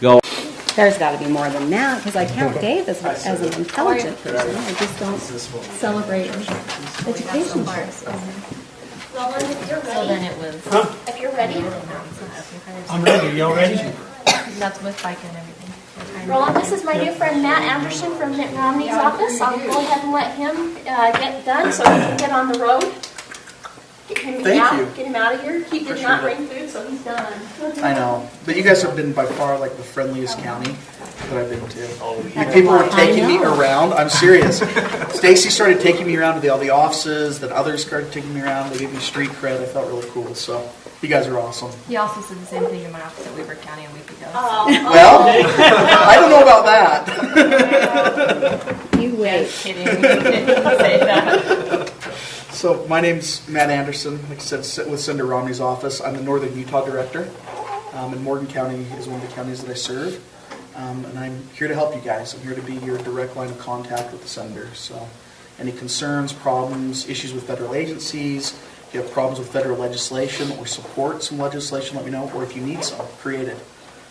go. There's got to be more than that, because I count Dave as an intelligent person. I just don't celebrate education. Roland, if you're So then ready, it was. if you're ready, I'm ready. Y'all ready? That's with FICA and everything. Roland, this is my new friend Matt Anderson from Mitt Romney's office. I'll go ahead and let him get done so he can get on the road. Get him Get him out of here. He did not bring food, so he's done. I know, but you guys have been by far like the friendliest county that I've been to. Like, people were taking me around. I'm serious. Stacy started taking me around to all the offices. Then others started taking me around. They gave me street cred. I felt really cool. So you guys are awesome. He also said the same thing in my office at Weaver County a week ago. Well, I don't know about that. You wait. Just kidding. He didn't say that. So my name's Matt Anderson. Like I said, sit with Senator Romney's office. I'm the Northern Utah Director, and Morgan County is one of the counties that I serve. And I'm here to help you guys. I'm here to be your direct line of contact with the Senator. So any concerns, problems, issues with federal agencies, if you have problems with federal legislation or support some legislation, let me know. Or if you need some, created.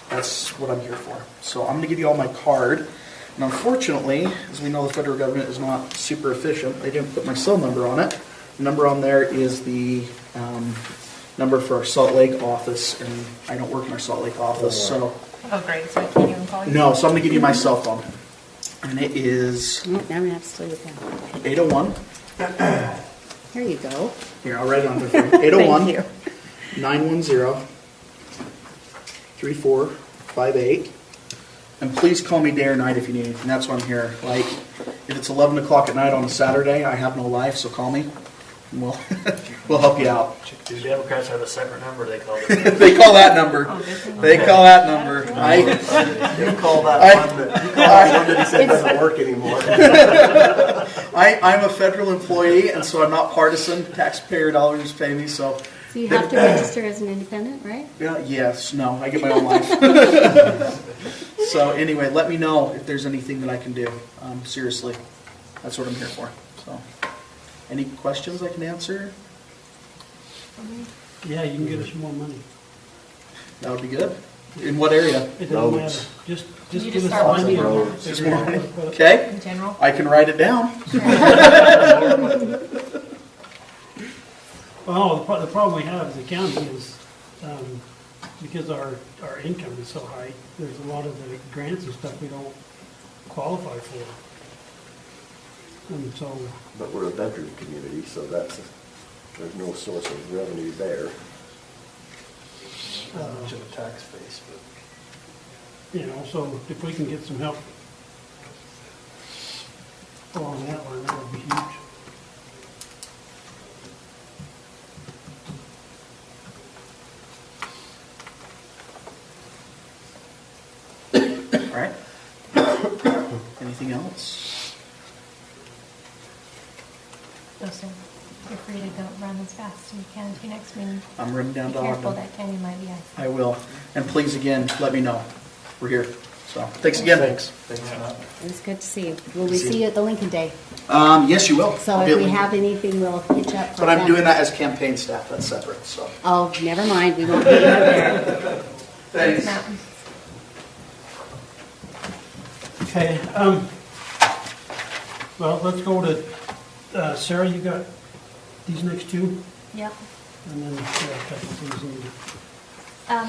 That's what I'm here for. So I'm going to give you all my card. And unfortunately, as we know, the federal government is not super efficient. They didn't put my cell number on it. The number on there is the number for our Salt Lake office, and I don't work in our Salt Lake office, so... Oh, great. So I can't even call you? No, so I'm going to give you my cell phone. And it is Now I'm going to have to steal your pen. 801. Here you go. Here, I'll write it on there for you. 801 Thank you. 910 3458. And please call me day or night if you need anything. That's why I'm here. Like, if it's 11 o'clock at night on a Saturday, I have no life, so call me. And we'll help you out. Do Democrats have a separate number they call it? They call that number. They call that number. You call that one that he said doesn't work anymore. I'm a federal employee, and so I'm not partisan. Taxpayer dollars pay me, so... So you have to register as an independent, right? Yeah, yes, no, I get my own life. So anyway, let me know if there's anything that I can do. Seriously, that's what I'm here for. So, any questions I can answer? Yeah, you can get us some more money. That would be good. In what area? It doesn't matter. Just You give just us start money. with and roads. figure out where to put it. Okay, In general? I can write it down. Well, the problem we have as a county is, because our income is so high, there's a lot of the grants and stuff we don't qualify for. And so, But we're a veteran community, so there's no source of revenue there. Not much of a tax base, but so if we can get some help along that line, that would be huge. All right. Anything else? No, sir. You're free to go run as fast as you can to your next meeting. I'm running down Be to careful, Ogden. that canyon might be icy. I will. And please, again, let me know. We're here. So, thanks again. Thanks, Matt. It was good to see you. Will we see you at the Lincoln Day? Yes, you will. So I'll be if at we Lincoln. have anything, we'll hitch up. for But I'm that. doing that as campaign staff. That's separate. So, Oh, never mind. We won't be there. thanks. Matt? Okay, well, let's go to, Sarah, you got these next two, Yep. and then a couple things in.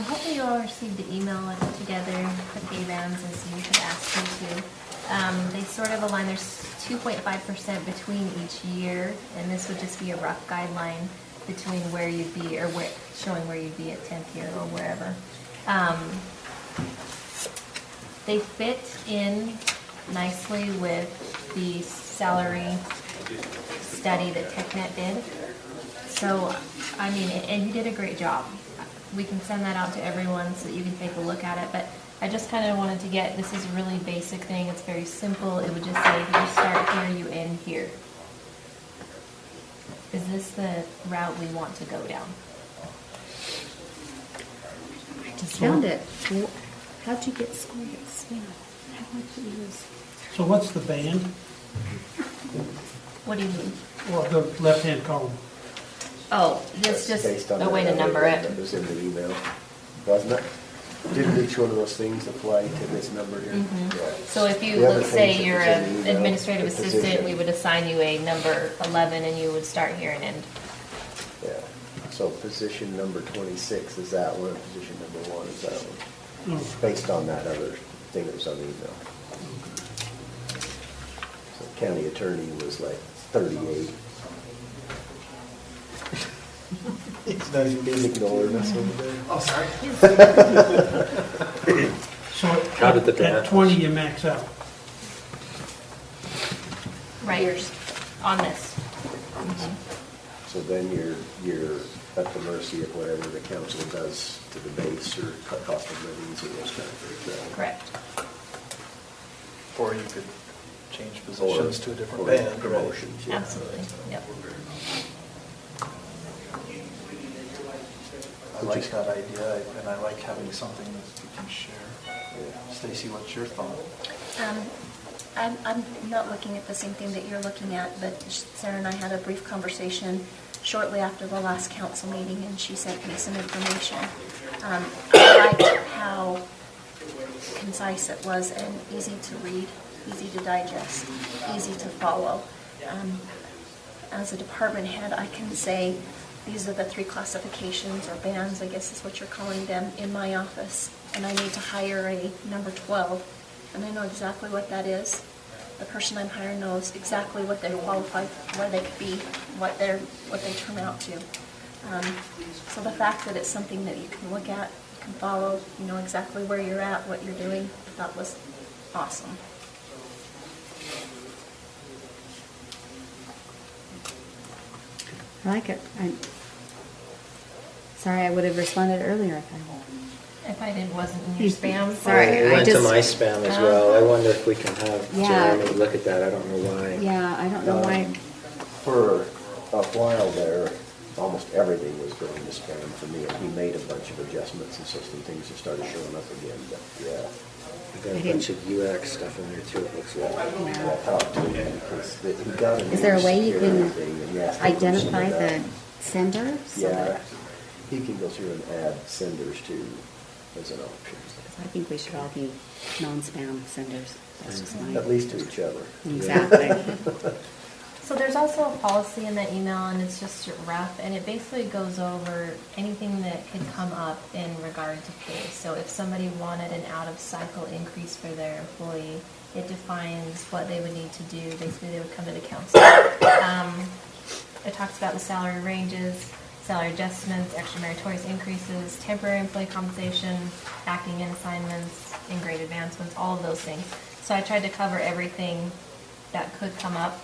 Hopefully you all received the email I put together with the bands as you had asked me to. They sort of align, there's 2.5% between each year, and this would just be a rough guideline between where you'd be, or showing where you'd be at 10th year or wherever. They fit in nicely with the salary study that TechNet did. So, I mean, and you did a great job. We can send that out to everyone so that you can take a look at it, but I just kind of wanted to this is a really basic thing, it's very simple. It would just say, you start here, you end here. Is this the route we want to go down? I just found it. How'd you get scored at SPAN? How much did you use? So what's the band? What do you mean? Well, the left-hand column. Oh, it's just Based on a way to that number it. That was in the email, wasn't it? Didn't each one of those things apply to this number here? Mhm. Yeah. So if you, The other let's things say that you're was in an the email, administrative the assistant, position. we would assign you a number 11 and you would start here and end. Yeah, so position number 26, is that one, position number 1 is that one? Oh, Based on that other thing that was on the email. So county attorney was like 38. He's ignoring us over there. Oh, sorry. So How did the at dance? 20, you max out. Right, on this. So then you're at the mercy of whatever the council does to the base or cut cost of living or those kind of things. right? Correct. Or you could change Or- positions to a different or band. right? Promotions, yeah. Absolutely, yep. I like that idea, and I like having something that we can share. Stacy, what's your thought? I'm not looking at the same thing that you're looking at, but Sarah and I had a brief conversation shortly after the last council meeting, and she sent me some information. I liked how concise it was and easy to read, easy to digest, easy to follow. As a department head, I can say, these are the 3 classifications or bands, I guess is what you're calling them, in my office. And I need to hire a number 12, and I know exactly what that is. The person I'm hiring knows exactly what they're qualified, where they could be, what they turn out to. So the fact that it's something that you can look at, you can follow, you know exactly where you're at, what you're doing, I thought was awesome. I like it. Sorry, I would have responded earlier if I had. If I didn't, wasn't in your spam. Sorry, It I went to just- my spam as well. I wonder if we can have Yeah. Jeremy look at that. I don't know why. Yeah, I don't know why. For a while there, almost everything was going to spam for me, and he made a bunch of adjustments, and so some things just started showing up again, but yeah. We've got a bunch of UX stuff in there too, it looks like. I talked to him because he got a Is there a new way you security can thing, and he asked me to loosen identify it the up. sender? So Yeah, that- he can go through and add senders too as an option, I think we should all be non-spam senders. That's just at my, least to each other. exactly. So there's also a policy in that email, and it's just rough, and it basically goes over anything that could come up in regard to pay. So if somebody wanted an out-of-cycle increase for their employee, it defines what they would need to do. Basically, they would come to the council. It talks about the salary ranges, salary adjustments, extra meritorious increases, temporary employee compensation, acting in assignments, in grade advancements, all of those things. So I tried to cover everything that could come up.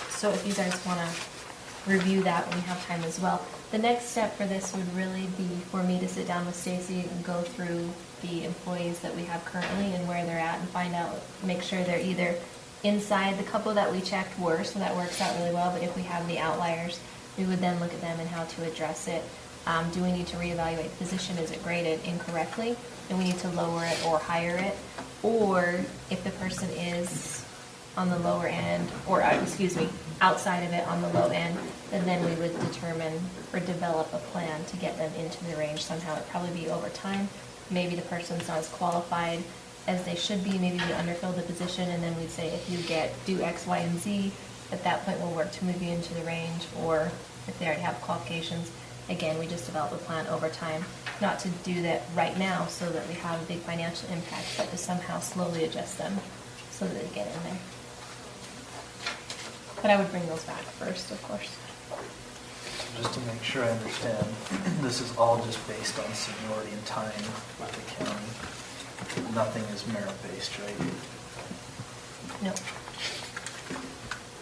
So if you guys want to review that when you have time as well. The next step for this would really be for me to sit down with Stacy and go through the employees that we have currently and where they're at and find out, make sure they're either inside. The couple that we checked were, so that works out really well, but if we have the outliers, we would then look at them and how to address it. Do we need to reevaluate the position? Is it graded incorrectly? And we need to lower it or higher it? Or if the person is on the lower end, or outside of it on the low end, then we would determine or develop a plan to get them into the range somehow. It'd probably be over time. Maybe the person's not as qualified as they should be, maybe we underfill the position, and then we'd say if you do X, Y, and Z, at that point we'll work to move you into the range, or if they already have qualifications, again, we just develop a plan over time, not to do that right now so that we have a big financial impact, but to somehow slowly adjust them so that they get in there. But I would bring those back first, of course. Just to make sure I understand, this is all just based on seniority and time with the county. Nothing is merit-based, right? No,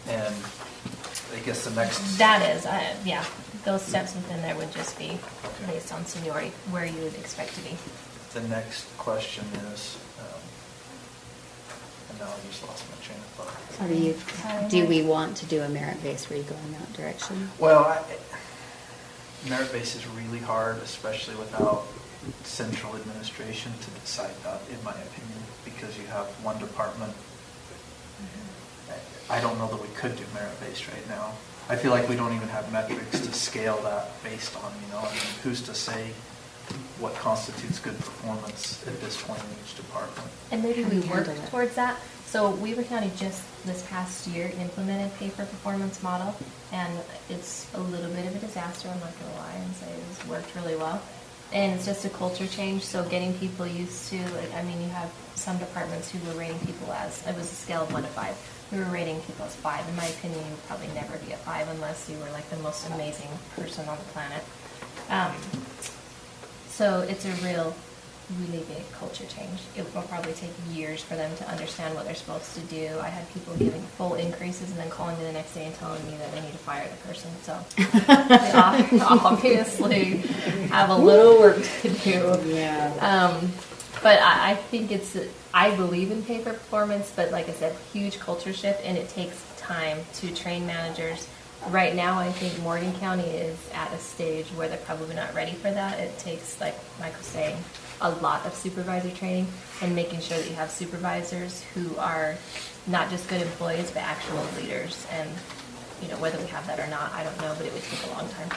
And I guess the next... that is, yeah, those steps within there would just be based on seniority, where you would expect to be. The next question is, and now I just lost my train of thought. So do we want to do a merit-based? Were you going that direction? Well, merit-based is really hard, especially without central administration to decide that, in my opinion, because you have one department. I don't know that we could do merit-based right now. I feel like we don't even have metrics to scale that based on, I mean, who's to say what constitutes good performance at this point in each department. And maybe How do we you work handle it? towards that. So Weaver County just this past year implemented pay for performance model, and it's a little bit of a disaster, I'm not gonna lie and say it's worked really well. And it's just a culture change, so getting people used to, like, I mean, you have some departments who were rating people as, it was a scale of 1 to 5. We were rating people as 5. In my opinion, you would probably never be a 5 unless you were like the most amazing person on the planet. So it's a really big culture change. It will probably take years for them to understand what they're supposed to do. I had people giving full increases and then calling me the next day and telling me that they need to fire the person. So they obviously have a little work to do. Yeah. But I think I believe in pay for performance, but like I said, huge culture shift, and it takes time to train managers. Right now, I think Morgan County is at a stage where they're probably not ready for that. It takes, like Michael's saying, a lot of supervisor training and making sure that you have supervisors who are not just good employees, but actual leaders. And, you know, whether we have that or not, I don't know, but it would take a long time.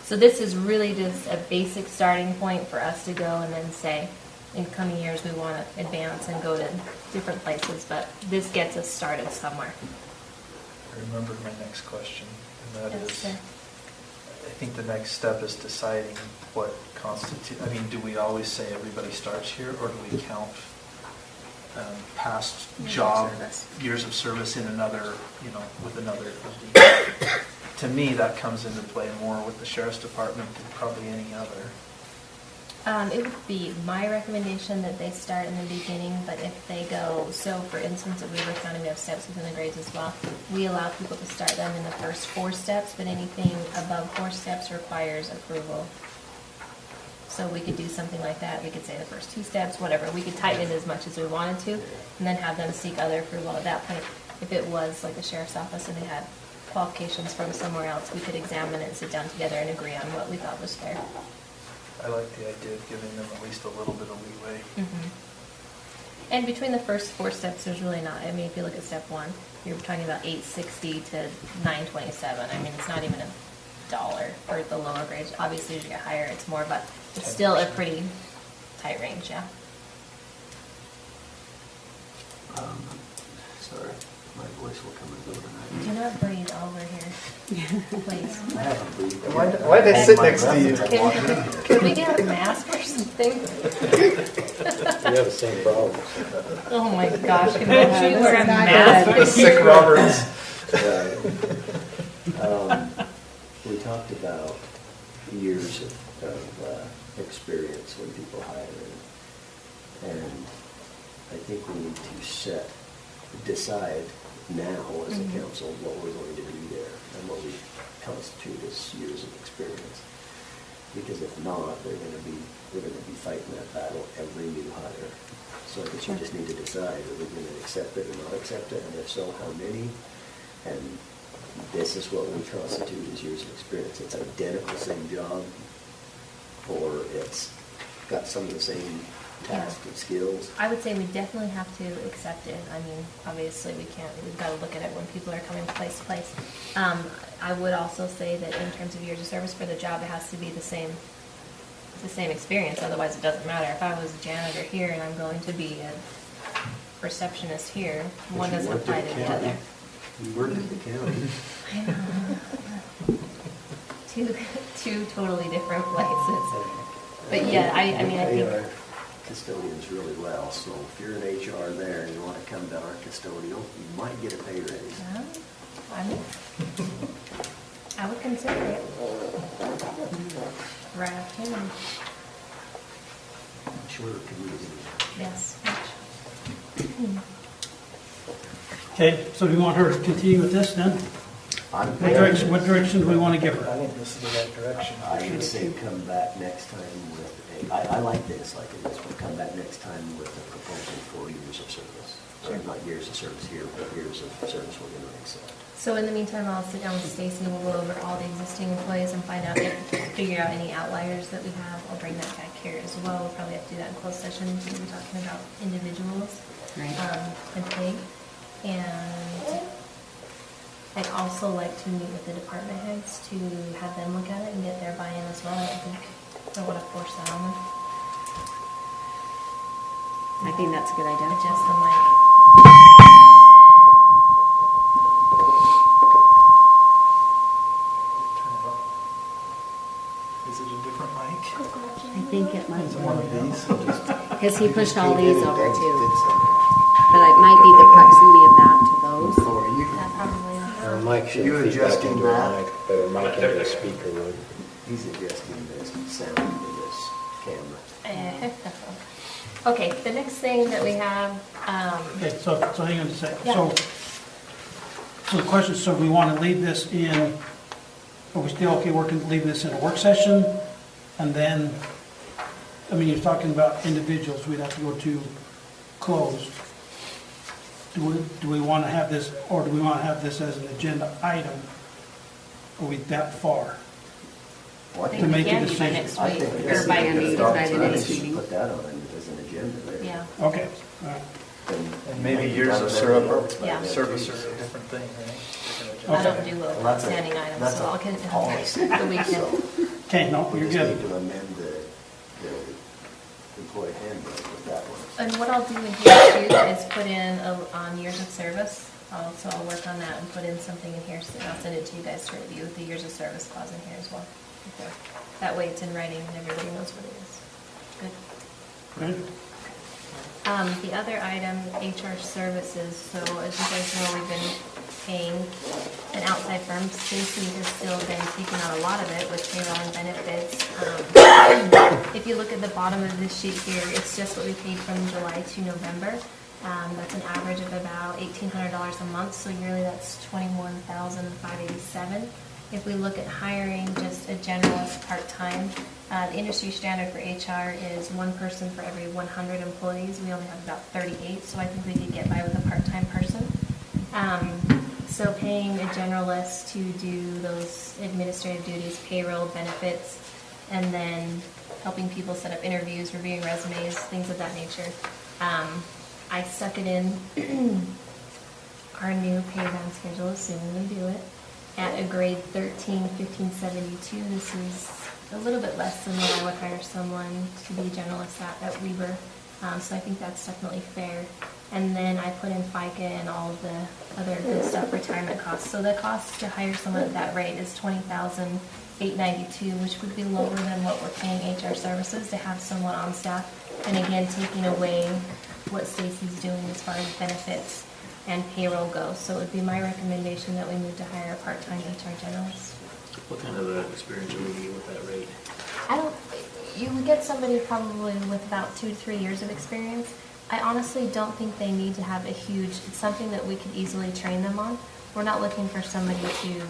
So this is really just a basic starting point for us to go and then say, in coming years, we want to advance and go to different places, but this gets us started somewhere. I remembered my next question, and that Yes, is, sir. I think the next step is deciding what constitutes, I mean, do we always say everybody starts here, or do we count past Years of job, service. years of service in another, you know, with another? To me, that comes into play more with the sheriff's department than probably any other. It would be my recommendation that they start in the beginning, but if they go, so for instance, at Weaver County, we have steps within the grades as well. We allow people to start them in the first 4 steps, but anything above 4 steps requires approval. So we could do something like that. We could say the first 2 steps, whatever. We could tighten it as much as we wanted to, and then have them seek other approval. At that point, if it was like the sheriff's office and they had qualifications from somewhere else, we could examine it and sit down together and agree on what we thought was fair. I like the idea of giving them at least a little bit of leeway. Mm-hmm. And between the first 4 steps, there's really not, I mean, if you look at step 1, you're talking about $860 to $927. I mean, it's not even $1 for the lower grades. Obviously, as you get higher, it's more, but it's still a pretty tight range, yeah. Sorry, my voice will come and go tonight. Do not breathe over here, please. I haven't breathed. Why did I sit next to you? Can we get a mask or something? We have the same problem. Oh my gosh, can you wear a not mask? good. Sick Roberts. We talked about years of experience when people hire in. And I think we need to decide now as a council what we're going to do there and what we constitute as years of experience. Because if not, we're going to be fighting that battle every new hire. So I think we just need to decide, are we going to accept it or not accept it, and if so, how many? And this is what we constitute as years of experience. It's identical same job, or it's got some of the same tasks and skills. I would say we definitely have to accept it. I mean, obviously we've got to look at it when people are coming place to place. I would also say that in terms of years of service for the job, it has to be the same experience, otherwise it doesn't matter. If I was a janitor here and I'm going to be a receptionist here, one doesn't apply to the other. You work at the county. I know. Two totally different places. But yeah, I mean, I We pay think. our custodians really well, so if you're in HR there and you want to come to our custodial, you might get a pay raise. Well, I would consider it. Right after, Shorter commute. yes. Okay, so do you want her to continue with this then? What direction do we want to give I her? think this is the right direction. I would say come back next time with I like this, like it is, but come back next time with a proposal for years of service. Or not years of service here, but years of service we're going to accept. So in the meantime, I'll sit down with Stacy and we'll go over all the existing employees and find out, figure out any outliers that we have. I'll bring that back here as well. We'll probably have to do that in closed session. We'll be talking about individuals Right. and pay. And I'd also like to meet with the department heads to have them look at it and get their buy-in as well. I think don't want to force that on them. I think that's a good idea. Adjust the mic. Turn it off. Is it a different mic? I think it might Is it one of these? because he pushed all these over too. But it might be the proximity of that to those. That probably. Our mic should You feed back adjusting into our that? mic, but our mic into the speaker would. He's adjusting this sound to this camera. Okay, the next thing that we have, Okay, so hang on a second. Yeah. So the question, so we want to leave this in, are we still okay working, leaving this in a work session? And then, I mean, you're talking about individuals, we'd have to go to closed. Do we want to have this, or do we want to have this as an agenda item? Are we that far? Well, I I think- To think make we a can be by decision. next I week, think or this by is a next start. meeting. I think Next we should meeting. put that on as an agenda there. Yeah. Okay, all right. And maybe years done of with syrup everything else by Yeah. then, service too, are so. a different thing, right? I don't Okay. do Well, that's a- standing items, that's so a I'll get it done policy. the weekend. Okay, no, We you're just need good. to amend the employee handbook with that one. And what I'll do in here too is put in on years of service. So I'll work on that and put in something in here, and I'll send it to you guys to review with the years of service clause in here as well. before. That way it's in writing and everybody knows what it is. Good. Right. The other item, HR services. So as you guys know, we've been paying an outside firm. Stacy has still been taking on a lot of it with payroll and benefits. If you look at the bottom of this sheet here, it's just what we paid from July to November. That's an average of about $1,800 a month, so yearly that's $21,587. If we look at hiring just a generalist part-time, the industry standard for HR is one person for every 100 employees. We only have about 38, so I think we could get by with a part-time person. So paying a generalist to do those administrative duties, payroll, benefits, and then helping people set up interviews, reviewing resumes, things of that nature. I stuck it in our new pay band schedule, assuming we do it, at a grade 13, 1572. This is a little bit less than what I would hire someone to be generalist at Weber. So I think that's definitely fair. And then I put in FICA and all of the other good stuff, retirement costs. So the cost to hire someone at that rate is $20,892, which would be lower than what we're paying HR services to have someone on staff. And again, taking away what Stacy's doing as far as benefits and payroll goes. So it would be my recommendation that we move to hire a part-time HR generalist. What kind of experience are we getting with that rate? You would get somebody probably with about 2 to 3 years of experience. I honestly don't think they need to have a huge, it's something that we could easily train them on. We're not looking for somebody to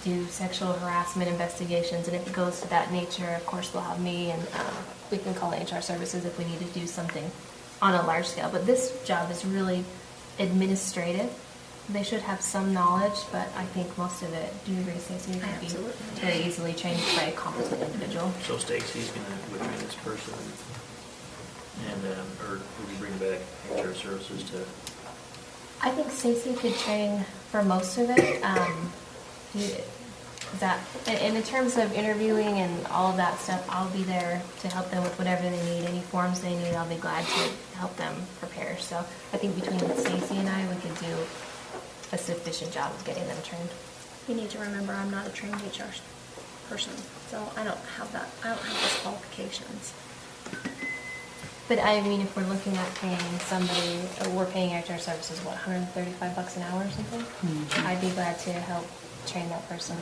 do sexual harassment investigations, and if it goes to that nature, of course, they'll have me, and we can call HR services if we need to do something on a large scale. But this job is really administrative. They should have some knowledge, but I think most of it, do you agree, Stacey, could be very easily trained by a competent individual. So Stacy's gonna train this person, and or would you bring back HR services to? I think Stacy could train for most of it. And in terms of interviewing and all of that stuff, I'll be there to help them with whatever they need. Any forms they need, I'll be glad to help them prepare. So I think between Stacy and I, we could do a sufficient job of getting them trained. You need to remember, I'm not a trained HR person, so I don't have those qualifications. But I mean, if we're looking at paying somebody, we're paying HR services, what, $135 an hour or something? Mm-hmm. I'd be glad to help train that person.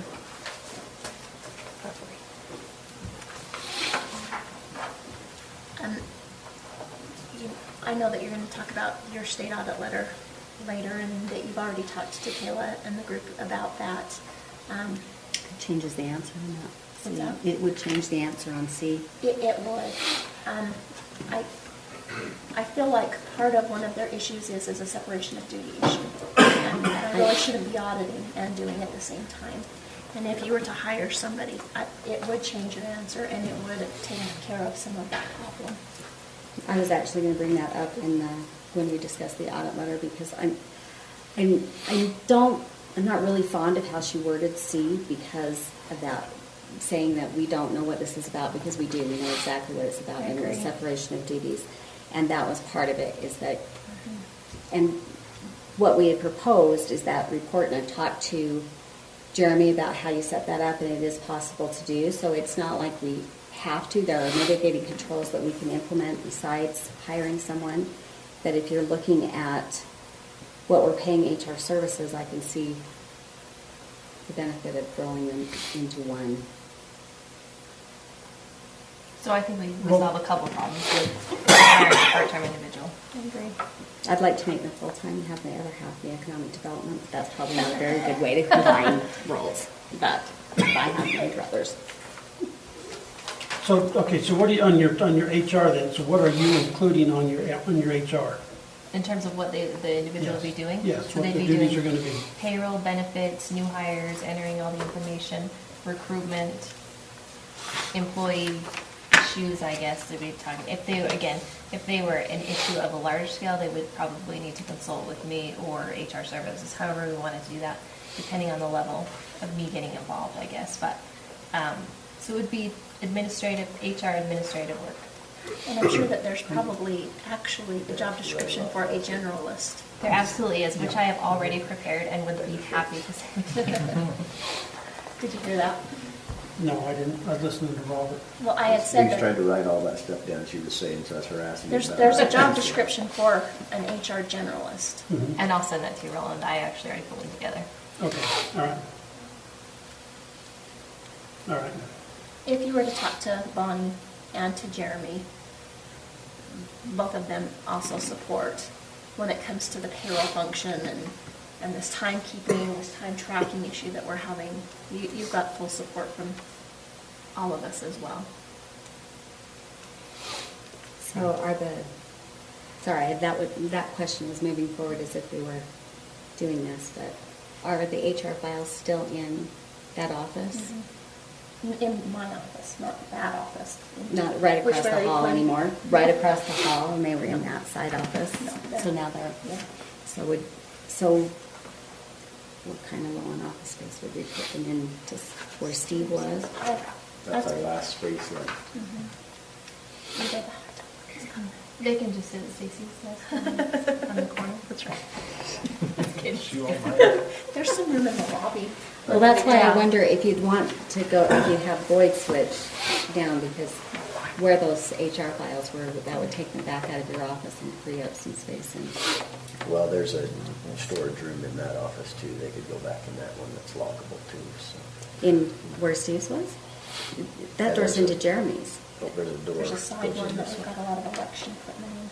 I know that you're going to talk about your state audit letter later, and that you've already talked to Kayla and the group about that. It changes the answer on that. What's that? It would change the answer on C. It would. I feel like part of one of their issues is a separation of duty issue. And I really shouldn't be auditing and doing it at the same time. And if you were to hire somebody, it would change your answer, and it would take care of some of that problem. I was actually going to bring that up when we discussed the audit letter, because I'm not really fond of how she worded C because of that saying that we don't know what this is about, because we do. We know exactly what it's about, I and the agree. separation of duties. And that was part of it, is that, and what we had proposed is that report, and I've talked to Jeremy about how you set that up, and it is possible to do. So it's not like we have to. There are mitigating controls that we can implement besides hiring someone. That if you're looking at what we're paying HR services, I can see the benefit of throwing them into one. So I think we solve a couple problems with hiring a part-time individual. I agree. I'd like to make them full-time and have the other half the economic development, but that's probably not a very good way to combine roles. But I have my druthers. So, okay, so what are you, on your HR then, so what are you including on your HR? In terms of what the individual will be doing? Yes, So what they'd the be duties doing are gonna be. Payroll, benefits, new hires, entering all the information, recruitment, employee issues, I guess, to be talking. If they were an issue of a large scale, they would probably need to consult with me or HR services, however we wanted to do that, depending on the level of me getting involved, I guess. But, so it would be administrative, HR administrative work. And I'm sure that there's probably actually a job description for a generalist. There absolutely is, which I have already prepared and would be happy to send. Did you hear that? No, I didn't, I was listening to Robert. Well, I had She said was trying that to write all that stuff down, she was saying, so that's her asking. me about there's a that. job description for an HR generalist. And I'll send that to you, Roland. I actually already put them together. Okay, all right. All right. If you were to talk to Bonnie and to Jeremy, both of them also support when it comes to the payroll function and this timekeeping, this time tracking issue that we're having. You've got full support from all of us as well. So that question was moving forward as if we were doing this, but are the HR files still in that office? In my office, not that office. Not right Which across the very hall clean. anymore? Right across the hall, and they were in that side office? No, So now they're, Yeah. so what kind of low on office space would we put them in, just where Steve was? That's our last space left. They can just sit at Stacy's desk on the corner. That's right. There's some room in the lobby. Well, that's why I Yeah. wonder if you'd want to go, if you have Boyd switch down, because where those HR files were, that would take them back out of your office and free up some space. And Well, there's a storage room in that office too, they could go back in that one that's lockable too, so. in where Steve's was? That Yeah, door's there's into Jeremy's. Oh, there's a door. There's a side goes one in that this we've one. got a lot of election equipment in.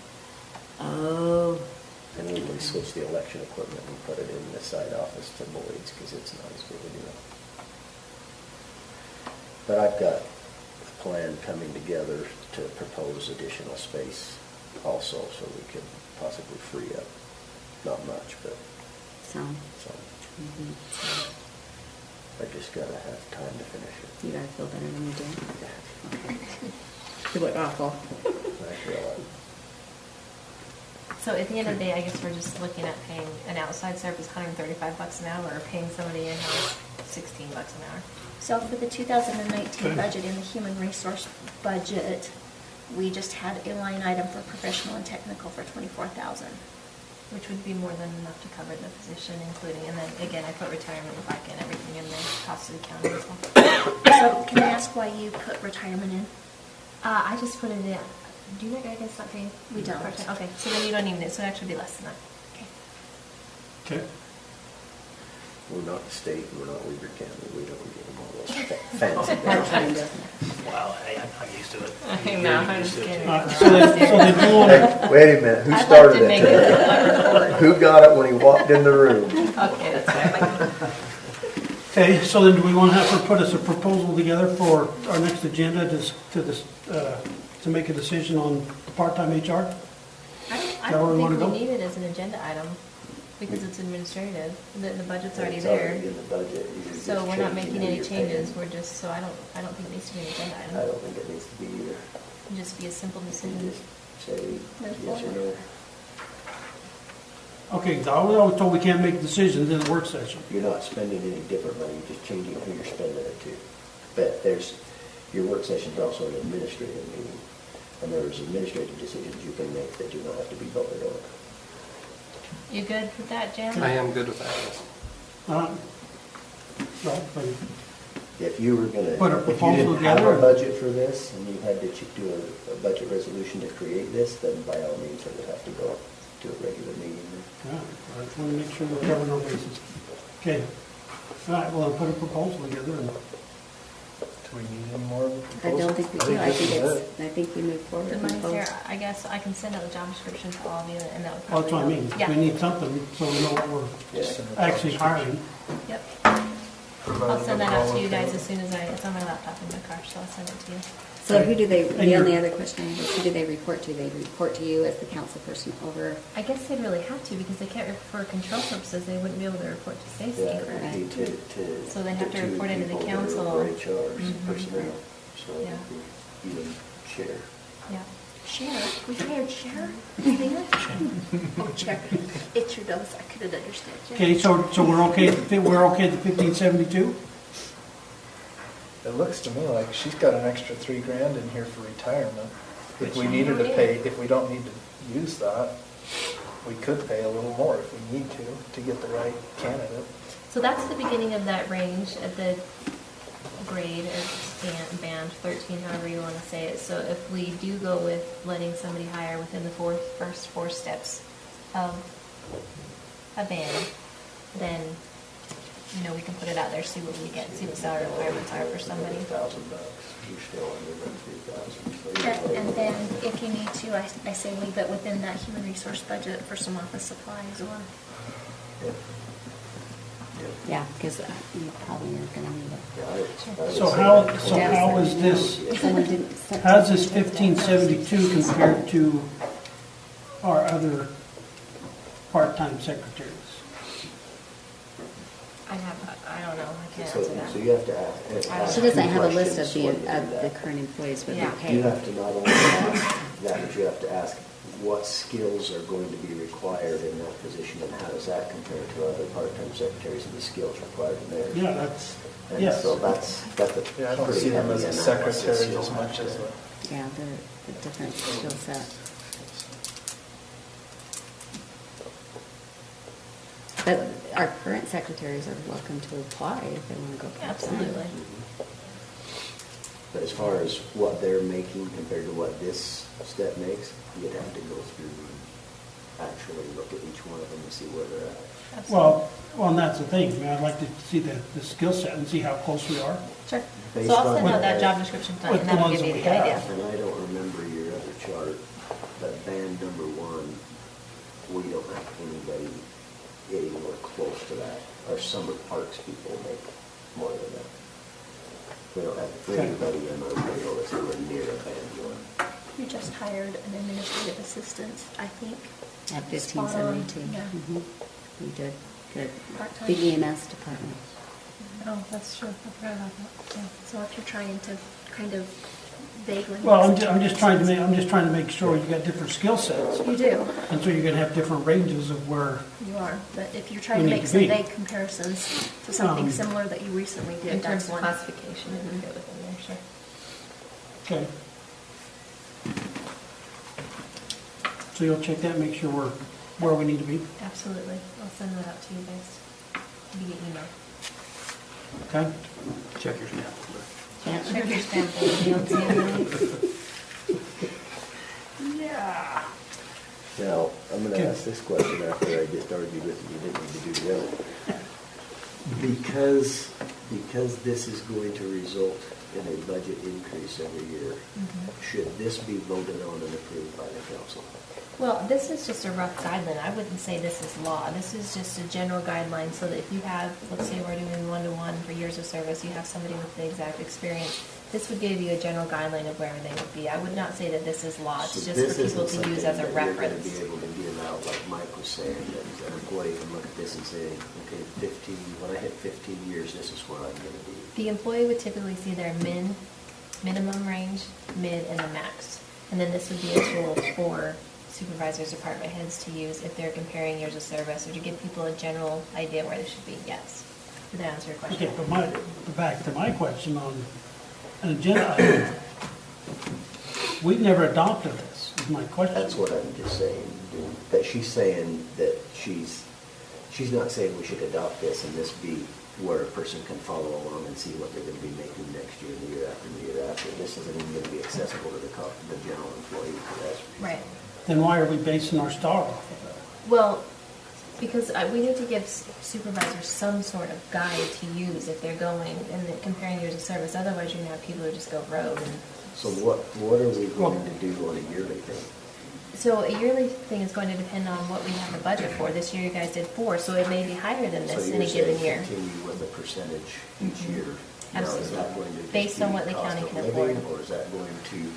Oh, And when we switch the election equipment, we put it in the side office to Boyd's, because it's not as big a deal. But I've got a plan coming together to propose additional space also, so we could possibly free up, not much, but some. some. Mhm. I just gotta have time to finish it. You gotta feel better than you do. Yeah, You look awful. I feel like. So at the end of the day, I guess we're just looking at paying an outside service $135 an hour, or paying somebody in-house $16 an hour. So for the 2019 budget, in the human resource budget, we just had a line item for professional and technical for $24,000. Which would be more than enough to cover the position, including, and then again, I put retirement back in, everything in the cost of the county as well. So can I ask why you put retirement in? I just put it in, do you guys not pay? We don't. part-time? Okay, so then you don't even, so it actually be less than that. Okay. Okay. We're not the state, we're not Weaver County, we don't get them all those fancy Part-time, benefits. doesn't it? Wow, I'm used to it. I know, I'm just kidding. So they do want to, Wait a minute, who I'd like started to make it? it a report. Who got it when he walked in the room? Okay, that's fair. okay, so then do we want to have her put us a proposal together for our next agenda to make a decision on part-time HR? I that where we don't wanna think we go? need it as an agenda item, because it's administrative, the budget's already It's there. already in the budget. You're just So we're not changing making who any you're changes, paying. we're just, so I don't think it needs to be an agenda I item. don't think it needs to be either. It'd just be a simple You decision. just say yes or no. Okay, I was told we can't make decisions in a work session. You're not spending any different money, you're just changing who you're spending it to. But your work session is also an administrative meeting, and there's administrative decisions you can make that do not have to be voted on. You good with that, Jim? I am good with that, yes. Well, but If you were gonna, Put a if you proposal didn't have together a and- budget for this, and you had to do a budget resolution to create this, then by all means, it would have to go to a regular meeting. yeah, I just want to make sure we're covering our bases. Okay. All right, well, I'll put a proposal together and Do we need any more of a I proposal? don't think we do. I this think is it's, I think we move forward. The with money's both. there, I guess I can send out the job description to all of you, and that would well, probably that's what I mean. help. Yeah. We need something so we know what we're Yeah. actually hiring. Yep. Provided I'll send that the out to call you guys okay. as soon as it's on my laptop in my car, so I'll send it to you. So who do they, And the you're- only other question I have is who do they report to? They report to you as the council person over, I guess they'd really have to, because they can't, for control purposes, they wouldn't be able to report to Stacy. Yeah, it would be to. So they have the to two report into the people that are council. over HR, Mhm. personnel, so it Yeah. would be even share. Yeah. Cher, we hired Cher? Oh, Cher, it's your nose, I couldn't understand you. Okay, so we're okay, we're okay at the 1572? It looks to me like she's got an extra $3,000 in here for retirement. If we Which- needed to pay, if we don't need to use that, we could pay a little more if we need to get the right candidate. So that's the beginning of that range at the grade or band 13, however you want to say it. So if we do go with letting somebody hire within the first four steps of a band, then, we can put it out there, see what we get, see what salary requirements are for somebody. $1,000, you're still under the 3,000. So And then if you need to, I say leave it within that human resource budget for some office supplies or. yeah, because you probably are going to need it. Yeah, I would So say how, that. so how is this, Someone didn't. how's this 1572 compared to our other part-time secretaries? I don't know, I can't So answer that. so you have to ask. She doesn't two have a list of questions the, when you do of the that. current employees with Yeah. their You pay. have to not only ask that, but you have to ask what skills are going to be required in that position, and how does that compare to other part-time secretaries and the skills required in theirs? Yeah, that's, And yes. so that's a Yeah, I don't pretty see them heavy as a analysis secretary you'll as have much to- as a. Yeah, they're a different skill set. But our current secretaries are welcome to apply if they want to go part-time. Absolutely. But as far as what they're making compared to what this step makes, you'd have to go through and actually look at each one of them and see where they're at. Well, and that's the thing, I mean, I'd like to see the skill set and see how close we are. Sure. Based So I'll on send out that what- job description tonight, with and the that'll ones give you that the we have. idea. And I don't remember your other chart, but band number one, we don't have anybody anywhere close to that. Our summer parks people make more than that. We don't have anybody in our payroll that's anywhere near a band one. We just hired an administrative assistant, I think. At Spot on, 1572. yeah. Mhm. We did, good. Part-time. The EMS department. Oh, that's true, I forgot about that, yeah. So if you're trying to kind of vaguely. Well, I'm just trying to make sure you got different skill sets, You do, and so you're gonna have different ranges of where, you are, but if you're trying We to need make to some be. vague comparisons to something Um, similar that you recently did, In that's terms of one. classification, it would fit within there, sure. okay. So you'll check that, make sure we're where we need to be, Absolutely. I'll send that out to you guys via email. okay? Check your snap. Yeah. Check your spam folder. You don't see anything? Now, I'm gonna Okay. ask this question after I just argued with you, you didn't need to do the other. Because this is going to result in a budget increase every year, should this be voted on and approved by the council? Well, this is just a rough guideline. I wouldn't say this is law. This is just a general guideline so that if you have, let's say we're doing one-to-one for years of service, you have somebody with the exact experience, this would give you a general guideline of where they would be. I would not say that this is law. It's So just this for people isn't to use as a something that you're reference. gonna be able to give out, like Mike was saying, that an employee can look at this and say, okay, 15, when I hit 15 years, this is where I'm gonna be. The employee would typically see their minimum range, mid, and the max. And then this would be a tool for supervisors, department heads to use if they're comparing years of service or to give people a general idea where they should be, yes. Did that answer your question? Okay, but back to my question on an agenda item. We've never adopted this, is my question. That's what I'm just saying, that she's saying that she's not saying we should adopt this and this be where a person can follow along and see what they're gonna be making next year, the year after, and the year after. This isn't even gonna be accessible to the general employee, correct? Right. Then why are we basing our star off of that? Well, because we need to give supervisors some sort of guide to use if they're going and then comparing years of service. Otherwise, you're gonna have people who just go rogue. And So what are we going to do on a yearly thing? so a yearly thing is going to depend on what we have the budget for. This year, you guys did 4, so it may be higher than So this in you're a given saying year. continue with a percentage each year? Now, is Absolutely. that going to just Based be on what the cost county of can living, afford. or is that going to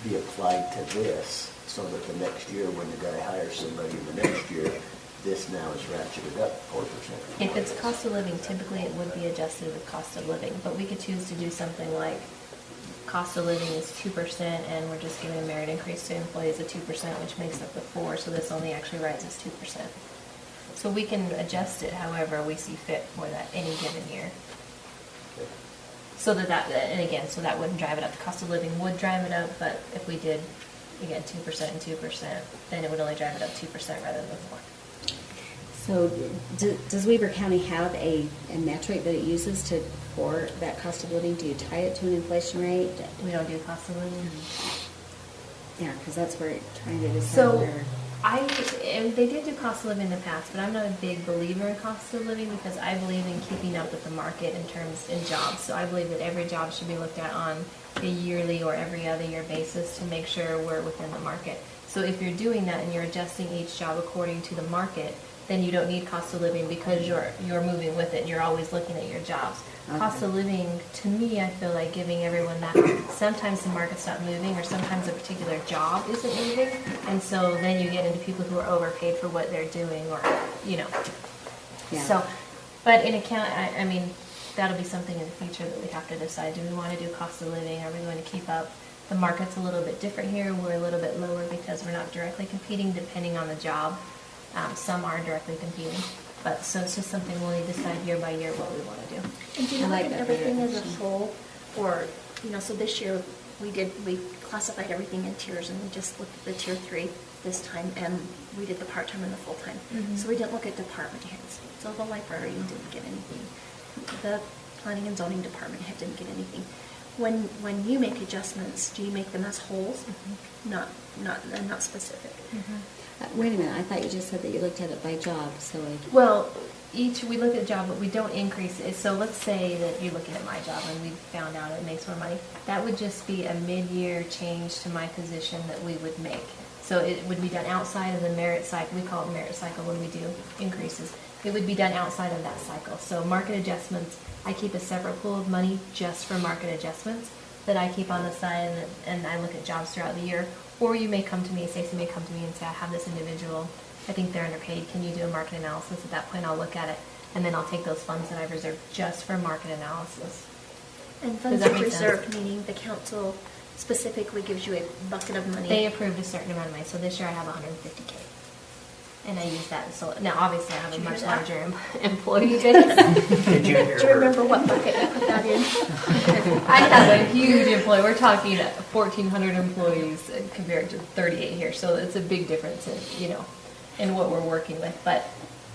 be applied to this so that the next year, when you gotta hire somebody in the next year, this now is ratcheted up 4%? If it's cost of living, typically it would be adjusted with cost of living, but we could choose to do something like cost of living is 2% and we're just giving a merit increase to employees of 2%, which makes up the 4, so this only actually rises 2%. So we can adjust it however we see fit for that any given year. Okay. So and again, so that wouldn't drive it up. The cost of living would drive it up, but if we did, again, 2% and 2%, then it would only drive it up 2% rather than 4. So does Weber County have a metric that it uses for that cost of living? Do you tie it to an inflation rate? We don't do cost of living. Yeah, because that's where it's trying to decide So where. and they did do cost of living in the past, but I'm not a big believer in cost of living because I believe in keeping up with the market in jobs. So I believe that every job should be looked at on a yearly or every other year basis to make sure we're within the market. So if you're doing that and you're adjusting each job according to the market, then you don't need cost of living because you're moving with it and you're always looking at your jobs. Okay. Cost of living, to me, I feel like giving everyone that sometimes the market's not moving or sometimes a particular job isn't moving. And so then you get into people who are overpaid for what they're doing or, Yeah. So, but in account, I mean, that'll be something in the future that we have to decide. Do we want to do cost of living? Are we going to keep up? The market's a little bit different here. We're a little bit lower because we're not directly competing depending on the job. Some are directly competing. But so it's just something we'll need to decide year by year what we want to do. And do you I look like at that everything as a direction. whole, or, so this year, we classified everything in tiers, and we just looked at the tier 3 this time, and we did the part-time and the full-time. Mhm. So we didn't look at department heads. So the librarian didn't get anything. The planning and zoning department head didn't get anything. When you make adjustments, do you make them as wholes? Not specific. Wait a minute, I thought you just said that you looked at it by job, so Well, we look at a job, but we don't increase it. So let's say that you're looking at my job and we found out it makes more money. That would just be a mid-year change to my position that we would make. So it would be done outside of the merit cycle. We call it merit cycle when we do increases. It would be done outside of that cycle. So market adjustments, I keep a separate pool of money just for market adjustments that I keep on the side, and I look at jobs throughout the year. Or you may come to me, Stacey may come to me and say, I have this individual, I think they're underpaid, can you do a market analysis? At that point, I'll look at it, and then I'll take those funds that I've reserved just for market analysis. And Does funds that make reserved, sense? meaning the council specifically gives you a bucket of money. They approved a certain amount of money, so this year I have $150K. And I use that, so now obviously I have a Did you much hear that? larger employee base. Did you hear Do you her? remember what bucket you put that in? I have a huge employee, we're talking 1,400 employees compared to 38 here, so it's a big difference in what we're working with. But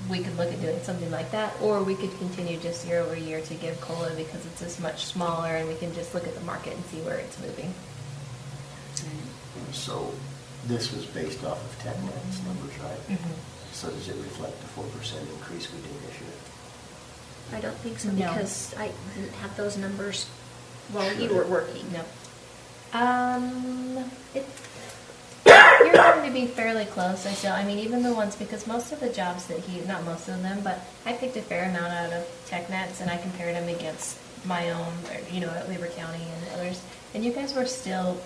we could look at doing something like that, or we could continue just year over year to give COLA because it's just much smaller and we can just look at the market and see where it's moving. So this was based off of TechNet's numbers, right? So does it reflect the 4% increase we did this year? I don't think so, No. because I didn't have those numbers while you were working. No. You're going to be fairly close. I mean, even the ones, because most of the jobs that not most of them, but I picked a fair amount out of TechNets and I compared them against my own, at Weber County and others. And you guys were still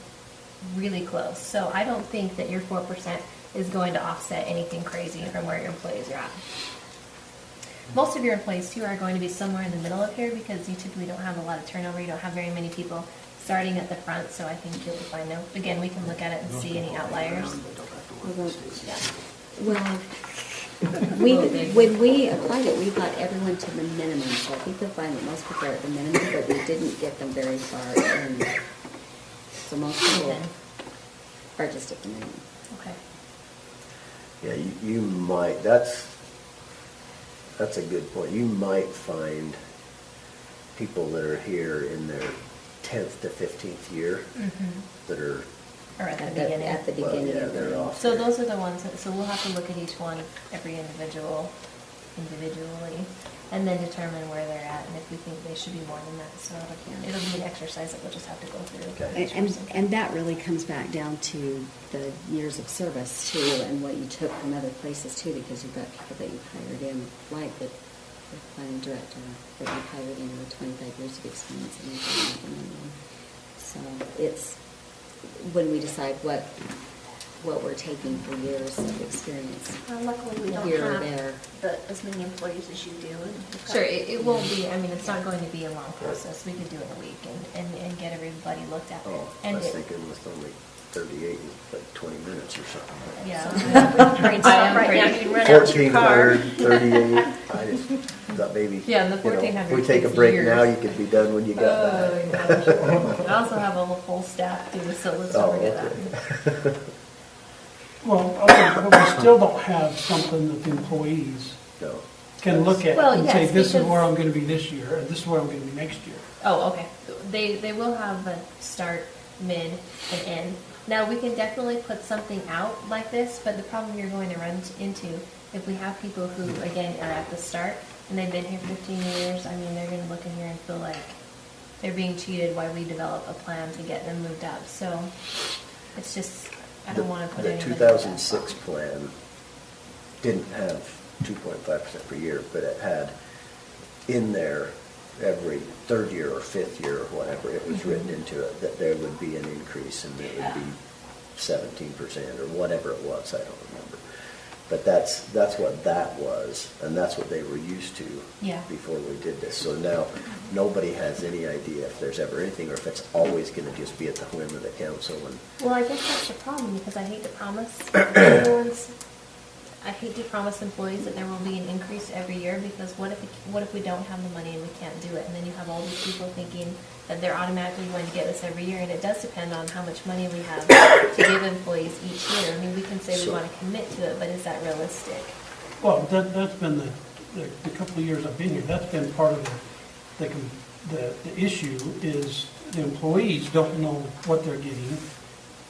really close. So I don't think that your 4% is going to offset anything crazy from where your employees are at. Most of your employees, too, are going to be somewhere in the middle of here because you typically don't have a lot of turnover. You don't have very many people starting at the front, so I think you'll be fine. Now, again, we can look at it and see any outliers. Although, Yeah. well, When we applied it, we got everyone to the minimum, so I think we find that most people are at the minimum, but we didn't get them very far in. So most people Okay. are just at the minimum. Okay. Yeah, you might, that's a good point. You might find people that are here in their 10th to 15th year that are, Or at the At beginning. the well, beginning yeah, of they're the. off. So those are the ones, so we'll have to look at each one, every individually, and then determine where they're at, and if we think they should be more than that, so it'll be an exercise that we'll just have to go through. Okay. And that really comes back down to the years of service too, and what you took from other places too, because you've got people that you've hired in, like the planning director, that you've hired in with 25 years of experience and everything. So it's, when we decide what we're taking for years of experience. Luckily, we don't Here or have there. as many employees as you do. and we've got- Sure, it won't be, I mean, it's not going to be a long process, we could do it in a week and get everybody looked at. oh, I And was it- thinking with only 38, like 20 minutes or something. Yeah. Brain stop right now, you can run out your car. 1438, I just thought maybe, Yeah, and the you know, 1400 if we take a takes break years. now, you could be done when you got back. Oh, I also have a full staff too, so let's not Oh, forget okay. that. Well, okay, but we still don't have something that the employees No. can look at Well, and say, yes, this is because- where I'm gonna be this year, and this is where I'm gonna be next year. Oh, okay. They will have a start, mid, and end. Now, we can definitely put something out like this, but the problem you're going to run into, if we have people who, again, are at the start, and they've been here 15 years, I mean, they're gonna look in here and feel like they're being cheated while we develop a plan to get them moved up. So, it's just, I don't wanna put The anybody in that 2006 spot. plan didn't have 2.5% per year, but it had in there every third year or fifth year or whatever, it was written into it, that there would be an increase and it would be 17% or whatever it was, I don't remember. But that's what that was, and that's what they were used to Yeah. before we did this. So now, nobody has any idea if there's ever anything, or if it's always gonna just be at the whim of the council and Well, I guess that's the problem, because I hate to promise everyone's, I hate to promise employees that there will be an increase every year, because what if we don't have the money and we can't do it? And then you have all these people thinking that they're automatically going to get this every year, and it does depend on how much money we have to give employees each year. I mean, we can say we So- want to commit to it, but is that realistic? Well, that's been the couple of years I've been here, that's been part of the issue is the employees don't know what they're getting,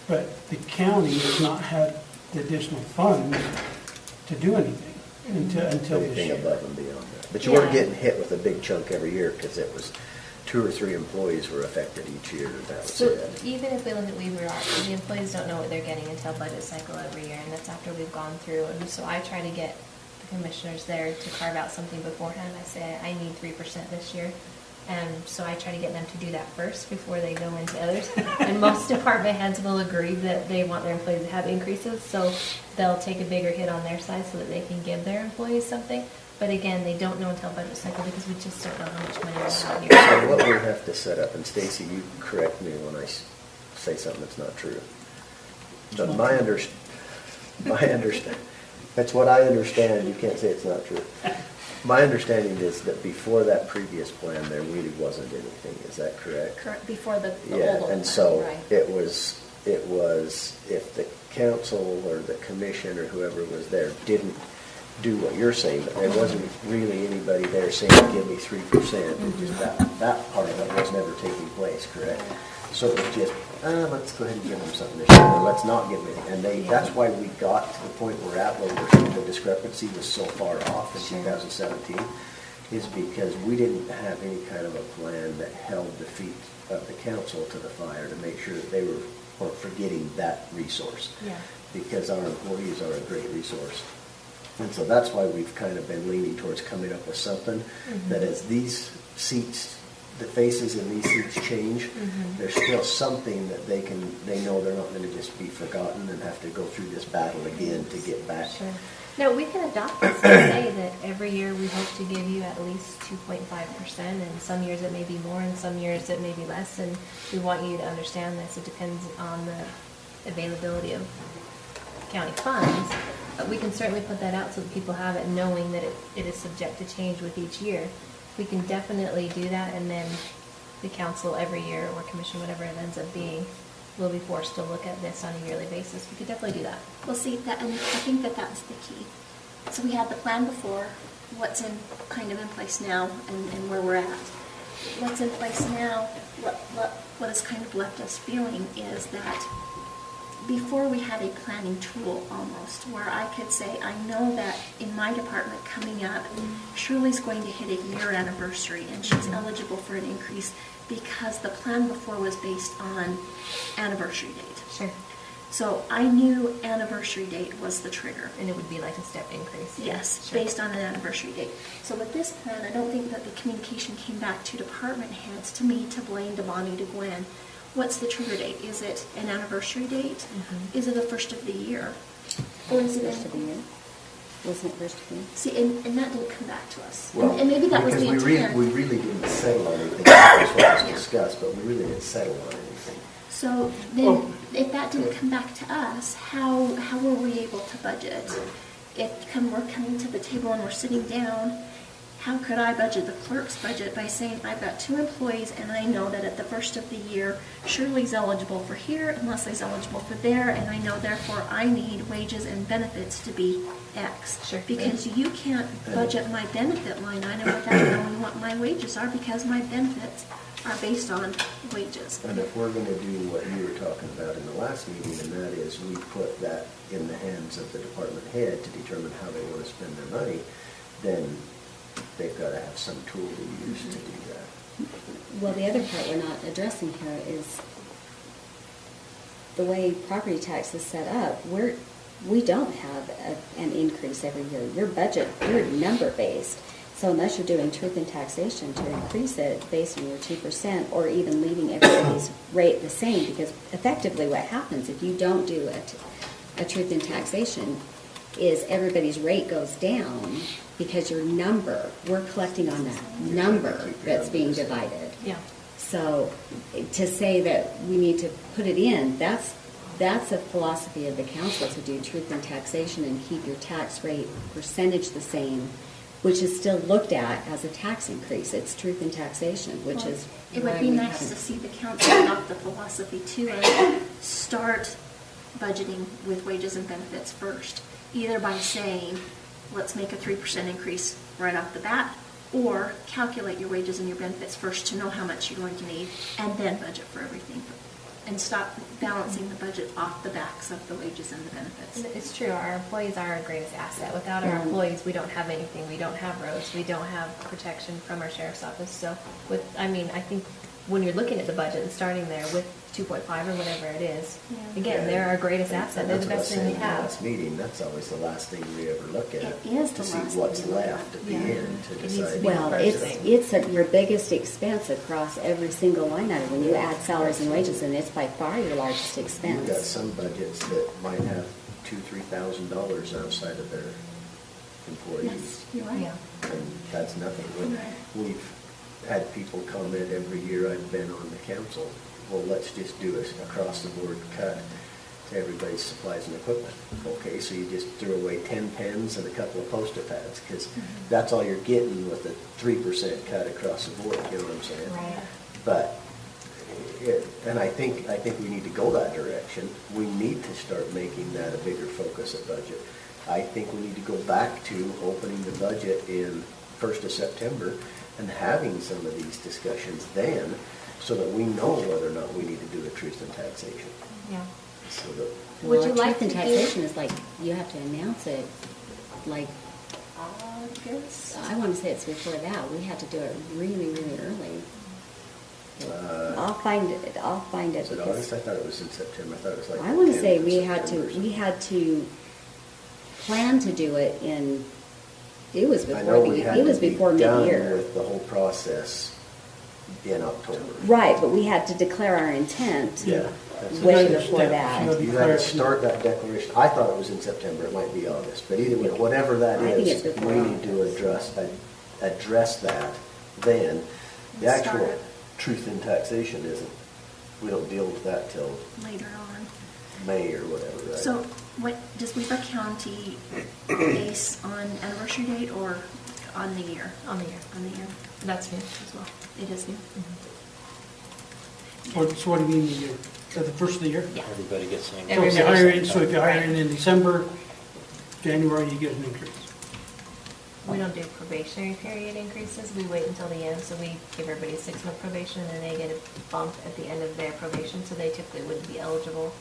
but the county has not had the additional funds to do anything until this anything year. above and beyond that. But you weren't Yeah. getting hit with a big chunk every year, because it was 2 or 3 employees were affected each year, and that was So it. even if we look at Weaver Rock, the employees don't know what they're getting until budget cycle every year, and that's after we've gone through. And so I try to get the commissioners there to carve out something beforehand. I say, I need 3% this year. And so I try to get them to do that first before they go into others. And most department heads will agree that they want their employees to have increases, so they'll take a bigger hit on their side so that they can give their employees something. But again, they don't know until budget cycle, because we just don't know how much money we have So here. what we have to set up, and Stacy, you correct me when I say something that's not true. But my understand, that's what I understand, you can't say it's not true. My understanding is that before that previous plan, there really wasn't anything, is that correct? Correct, before the Yeah, old and plan, so right. it was, if the council or the commission or whoever was there didn't do what you're saying, but there wasn't really anybody there saying, give me 3%, just that part of it was never taking place, correct? So it was just, let's go ahead and give them something this year, or let's not give them anything. And that's why we got to the point we're at, where the discrepancy was so far off in 2017, is because we didn't have any kind of a plan that held the feet of the council to the fire to make sure that they weren't forgetting that resource. Yeah. Because our employees are a great resource. And so that's why we've kind of been leaning towards coming up with something that as these seats, the faces in these seats change, there's still something that they know they're not going to just be forgotten and have to go through this battle again to get back. Sure. No, we can adopt this and say that every year we hope to give you at least 2.5%, and some years it may be more, and some years it may be less, and we want you to understand this. It depends on the availability of county funds, we can certainly put that out so that people have it, knowing that it is subject to change with each year. We can definitely do that, and then the council every year, or commission, whatever it ends up being, will be forced to look at this on a yearly basis. We could definitely do that. Well, see, that, and I think that that's the key. So we had the plan before, what's kind of in place now, and where we're at. What's in place now, what has kind of left us feeling is that before we had a planning tool almost, where I could say, I know that in my department coming up, Shirley's going to hit a year anniversary and she's eligible for an increase because the plan before was based on anniversary date. Sure. So I knew anniversary date was the trigger. And it would be like a step increase. Yes, Sure. based on an anniversary date. So with this plan, I don't think that the communication came back to department heads, to me, to Blaine, to Bonnie, to Gwen. What's the trigger date? Is it an anniversary date? Mhm. Is it the first of the year? Or is it First of the year. Wasn't it first of the year? See, and that didn't come back to us. Well, And maybe that was the because intent. we really didn't settle on anything. That's what was Yeah. discussed, but we really didn't settle on anything. So then, if that didn't come back to us, how were we able to budget? If we're coming to the table and we're sitting down, how could I budget the clerk's budget by saying, I've got 2 employees and I know that at the first of the year, Shirley's eligible for here and Leslie's eligible for there, and I know therefore I need wages and benefits to be X. Sure. Because you can't budget my benefit line item without knowing what my wages are, because my benefits are based on wages. And if we're gonna do what you were talking about in the last meeting, and that is we put that in the hands of the department head to determine how they wanna spend their money, then they've gotta have some tool to use to do that. Well, the other part we're not addressing here is the way property tax is set up. We don't have an increase every year. Your budget, you're number-based. So unless you're doing truth in taxation to increase it based on your 2%, or even leaving everybody's rate the same, because effectively what happens if you don't do a truth in taxation is everybody's rate goes down because your number, we're collecting on that number that's being divided. Yeah. So to say that we need to put it in, that's a philosophy of the council, to do truth in taxation and keep your tax rate percentage the same, which is still looked at as a tax increase. It's truth in taxation, which is. It would why be we nice to haven't- see the council adopt the philosophy too, and start budgeting with wages and benefits first. Either by saying, let's make a 3% increase right off the bat, or calculate your wages and your benefits first to know how much you're going to need, and then budget for everything. And stop balancing the budget off the backs of the wages and the benefits. It's true, our employees are our greatest asset. Without our Yeah. employees, we don't have anything. We don't have roads, we don't have protection from our sheriff's office. So I think when you're looking at the budget and starting there with 2.5 or whatever it is, Yeah. again, they're our greatest And asset. They're the that's what I was best thing we saying in the have. last meeting, that's always the last thing we ever look at. It is the To see last what's thing we look at. left at the Yeah. end to It needs to decide. be Well, the first it's thing. your biggest expense across every single line item. When you add salaries and wages, and it's by far your largest You've got expense. some budgets that might have $2,000-3,000 outside of their employees. Yes, you're right. Yeah. And that's nothing. We've had people comment every year I've been on the council, well, let's just do a across-the-board cut to everybody's supplies and equipment. Okay, so you just threw away 10 pens and a couple of Post-it pads, because that's all you're getting with a 3% cut across the board, you know what I'm saying? Right. But, and I think we need to go that direction. We need to start making that a bigger focus of budget. I think we need to go back to opening the budget in 1st of September and having some of these discussions then, so that we know whether or not we need to do a truth in taxation. Yeah. So that, Would Well, you like truth in to do- taxation is like, you have to announce it, like, August? I want to say it's before that. We had to do it really, really early. I'll find it. is it because- August? I thought it was in September. I thought it was like. I want to the say 10th of we had September. to plan to do it in, it was I before know we had it was to be before done mid-year. with the whole process in October. Right, but we had to declare our intent Yeah. that's way it. before that. You had to start that declaration. I thought it was in September, it might be August, but either way, whatever that I think is, it's before we need to August. address that then. The Start actual it. truth in taxation isn't, we don't deal with that till Later on. May or whatever, right? So What, does Weaver County base on anniversary date or on the year? On the year. On the year. That's new as well. It is new. So what do you mean the year? At the first of the year? Yeah. Everybody gets an So increase. if you hire in, in December, January, you get an increase. We don't do probationary period increases. We wait until the end, so we give everybody a 6-month probation, and then they get a bump at the end of their probation, so they typically wouldn't be eligible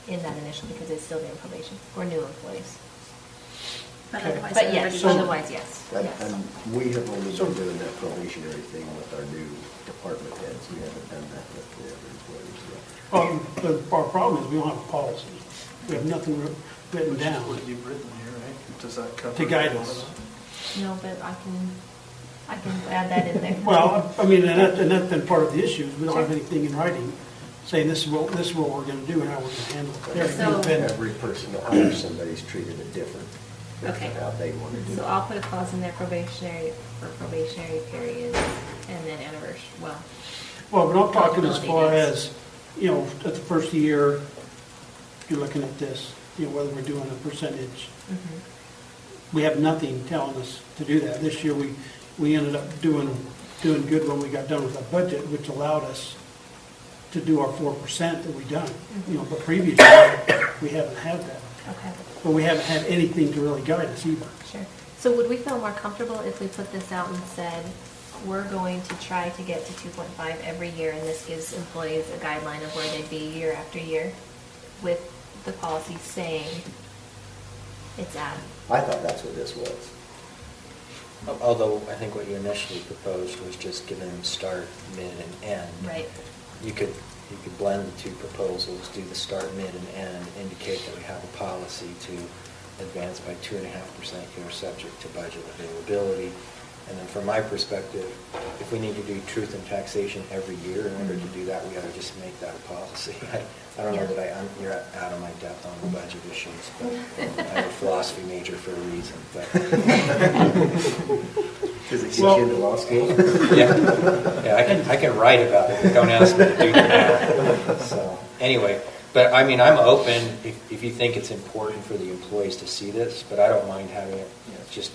in that initial because they'd still be in probation, or new employees. But Okay. otherwise, But everybody. yes, otherwise, yes. And Yes. and we have only been doing that probationary thing with our new department heads. We haven't done that with the other employees yet. Our problem is we don't have a policy. We have nothing written Which is down what you've written here, right? Does that cover? to guide all of us. it? No, but I can add that in there. Well, I mean, and that's been part of the issue. We don't have Sure. anything in writing saying this is what we're going to do and how we're going to handle it. So- Everything's been, Every person that hires somebody's treated it different. Okay. How they want to do So it. I'll put a clause in there probationary periods, and then anniversary, well, well, but I'm talking as far Eligibility as, at the first year, you're looking at this, whether we're doing a percentage. We have nothing telling us to do that. This year, we ended up doing good when we got done with our budget, which allowed us to do our 4% that we done. But previously, we haven't had that. okay, But we haven't had anything to really guide us either. sure. So would we feel more comfortable if we put this out and said, we're going to try to get to 2.5 every year, and this gives employees a guideline of where they'd be year after year, with the policy saying it's at? I thought that's what this was. Although I think what you initially proposed was just giving them start, mid, and end. Right. You could blend the two proposals, do the start, mid, and end, indicate that we have a policy to advance by 2.5% year subject to budget availability. And then from my perspective, if we need to do truth and taxation every year in order to do that, we ought to just make that a policy. I don't know that you're out of my depth on the budget issues, but I'm a philosophy major for a reason, but. Does it get you into law school? Yeah, I can write about it, but don't ask me to do the math. So, anyway, but I mean, I'm open if you think it's important for the employees to see this, but I don't mind having it just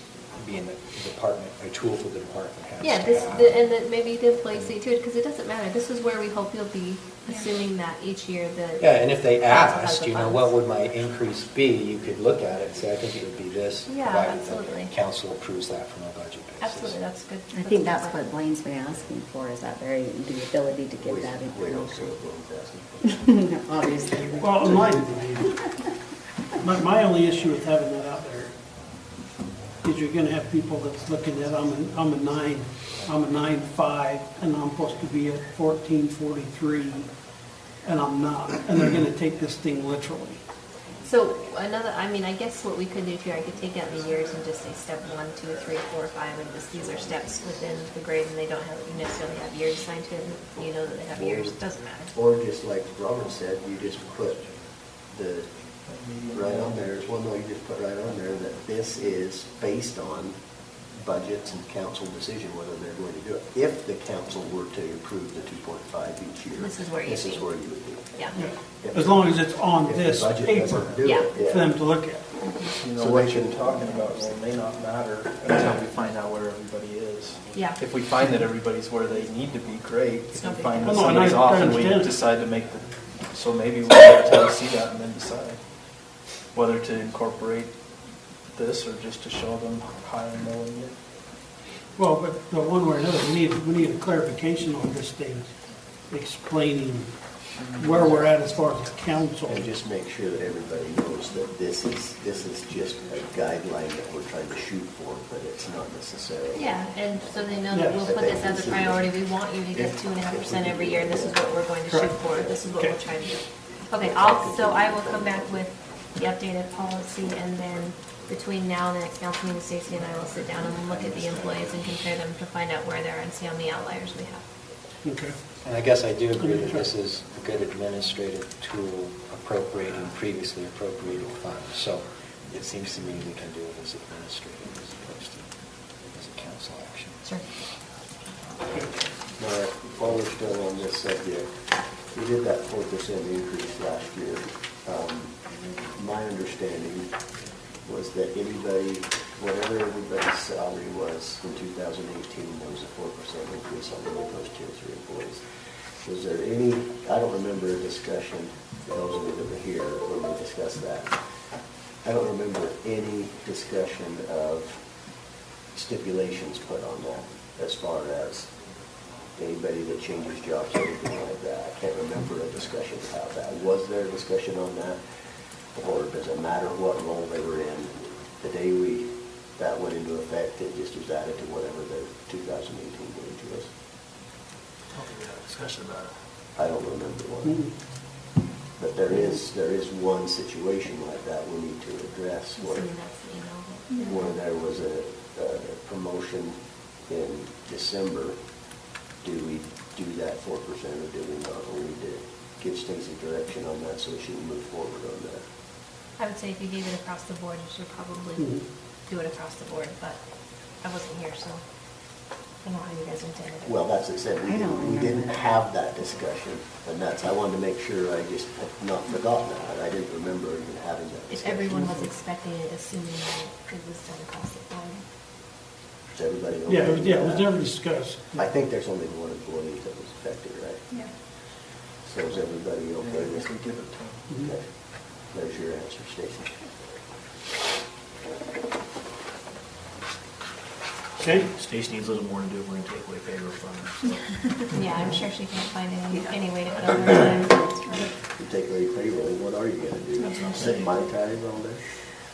being the department, a tool for the department heads. Yeah, to this, have. and then maybe the employees see to it, because it doesn't matter. This is where we hope you'll be, assuming that each year the. Yeah, and if they council has asked, the funds. what would my increase be, you could look at it and say, I think it would be this. Yeah, provided absolutely. that council approves that from a budget basis. Absolutely, that's good. I think that's what Blaine's been asking for, is the ability to give that We don't information. care what Blaine's asking for. Obviously. Well, my only issue with having that out there is you're gonna have people that's looking at, I'm a 9.5, and I'm supposed to be at 14.43, and I'm not, and they're gonna take this thing literally. So I guess what we could do too, I could take out the years and just say step 1, 2, 3, 4, 5, and just, these are steps within the grade, and they don't necessarily have years assigned to it, and you know that they have years, doesn't matter. Or just like Robert said, you just put the, right on there, you just put right on there that this is based on budgets and council decision whether they're going to do it. If the council were to approve the 2.5 each year. This is where you'd be. you would be. Yeah. As long as it's on If this the budget paper doesn't do Yeah. it, for them to look at. So what you're talking about may not matter until we find out where everybody is. Yeah. If we find that everybody's where they need to be, great. If we not big find deal. that No, and somebody's I off and we understand. decide to make so maybe we'll wait until we see that and then decide whether to incorporate this or just to show them high and low and mid. Well, but one way or another, we need a clarification on this thing, explaining where we're at as far as the council. And just make sure that everybody knows that this is just a guideline that we're trying to shoot for, but it's not necessarily. Yeah, and so they know that we'll put this as a priority. We want you to get 2.5% every year, and this is what we're going to shoot for. This is what we'll try to do. Okay, so I will come back with the updated policy, and then between now and the next council meeting, Stacy and I will sit down and look at the employees and compare them to find out where they are and see how many outliers we have. Okay. And I guess I do agree that this is a good administrative tool appropriating previously appropriated funds. So it seems to me we can do it as administrative as opposed to as a council action. Sure. Now, while we're still on this subject, we did that 4% increase last year. My understanding was that anybody, whatever everybody's salary was in 2018, there was a 4% increase on those 2 or 3 employees. Was there any, I don't remember a discussion, those of you that were here when we discussed that. I don't remember any discussion of stipulations put on that as far as anybody that changes jobs or anything like that. I can't remember a discussion about that. Was there a discussion on that? Or does it matter what role they were in? The day that went into effect, it just was added to whatever the 2018 wage was? I don't think we had a discussion about it. I don't remember one. But there is one situation like that we need to address where there was a promotion in December. Do we do that 4% or do we not? We need to give Stacy direction on that so she can move forward on that. I would say if you gave it across the board, you should probably do it across the board, but I wasn't here, so I don't know how you guys intended it. Well, that's what I said, we I don't didn't remember have that discussion, and I wanted to make sure I just had not forgotten that. I didn't remember even having that If discussion. everyone was expecting it, assuming that it was done across the board. Is everybody okay? Yeah, with it was that? never discussed. I think there's only one employee that was affected, right? Yeah. So is everybody Yeah, okay I guess with we give it to them. Okay. There's your answer, Stacy. Okay? Stacy needs a little more to do, we're gonna take away payroll from her. Yeah, I'm sure she can't find any way to fill her time. You take away payroll, what are you gonna do? Sit my time all day?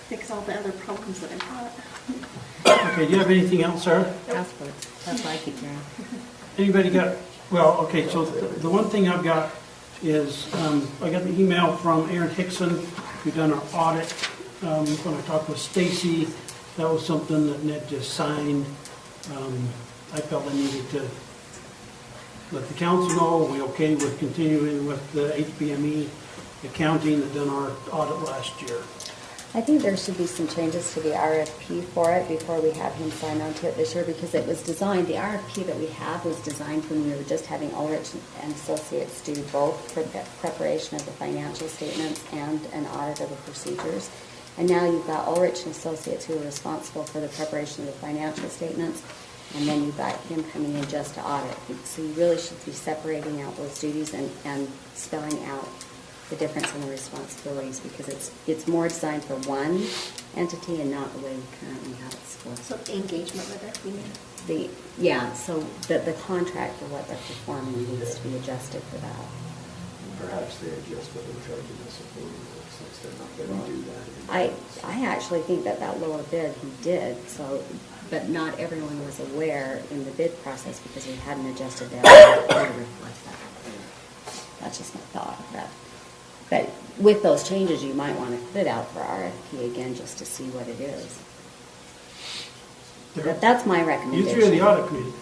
Fix all the other problems that I've got. Okay, do you have anything else, Sarah? That's why I keep hearing. Anybody got, well, okay, so the one thing I've got is, I got the email from Aaron Hickson, who done our audit. When I talked with Stacy, that was something that Ned just signed. I felt I needed to let the council know, are we okay with continuing with the HBME accounting that done our audit last year? I think there should be some changes to the RFP for it before we have him sign on to it this year, because it was designed, the RFP that we have was designed when we were just having Ulrich and Associates do both for the preparation of the financial statements and an audit of the procedures. And now you've got Ulrich and Associates who are responsible for the preparation of the financial statements, and then you've got him coming in just to audit. So you really should be separating out those duties and spelling out the difference in the responsibilities, because it's more designed for one entity and not the way we currently have it split. So the engagement letter, we need. So the contract for what they're performing needs to be adjusted for that. Perhaps they adjust what they're charging us accordingly, since they're not gonna do that. I actually think that lower bid he did, so, but not everyone was aware in the bid process because we hadn't adjusted that to reflect that. That's just my thought of that. But with those changes, you might want to put it out for RFP again, just to see what it is. But that's my You recommendation. three are the audit committee.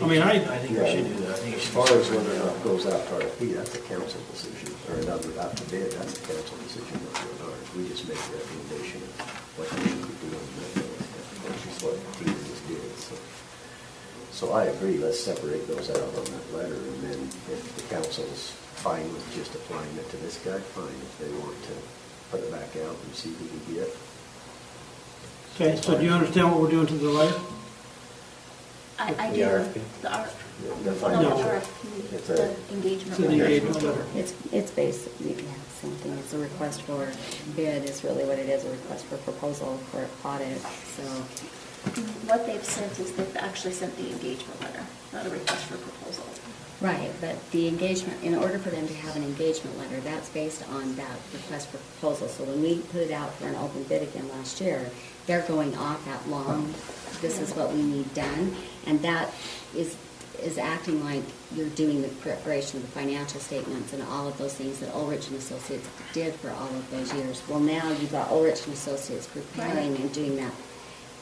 I mean, I think we should do that, I think it As should. far as whether or not it goes out to RFP, that's a council decision, or another out to bid, that's a council decision, not ours. We just make a recommendation of what we should be doing, which is what Tina just did, so. So I agree, let's separate those out on that letter, and then if the council's fine with just applying it to this guy, fine. If they want to put it back out and see who we get. Okay, so do you understand what we're doing to the letter? I The do. RFP? The RFP. The No, financial. the RFP, It's the a- engagement It's an letter. engagement letter. It's basically, yeah, same thing. It's a request for bid is really what it is, a request for proposal for audit, so. What they've sent is they've actually sent the engagement letter, not a request for proposal. Right, but the engagement, in order for them to have an engagement letter, that's based on that request for proposal. So when we put it out for an open bid again last year, they're going off that long, this is what we need done. And that is acting like you're doing the preparation of the financial statements and all of those things that Ulrich and Associates did for all of those years. Well, now you've got Ulrich and Associates preparing and doing that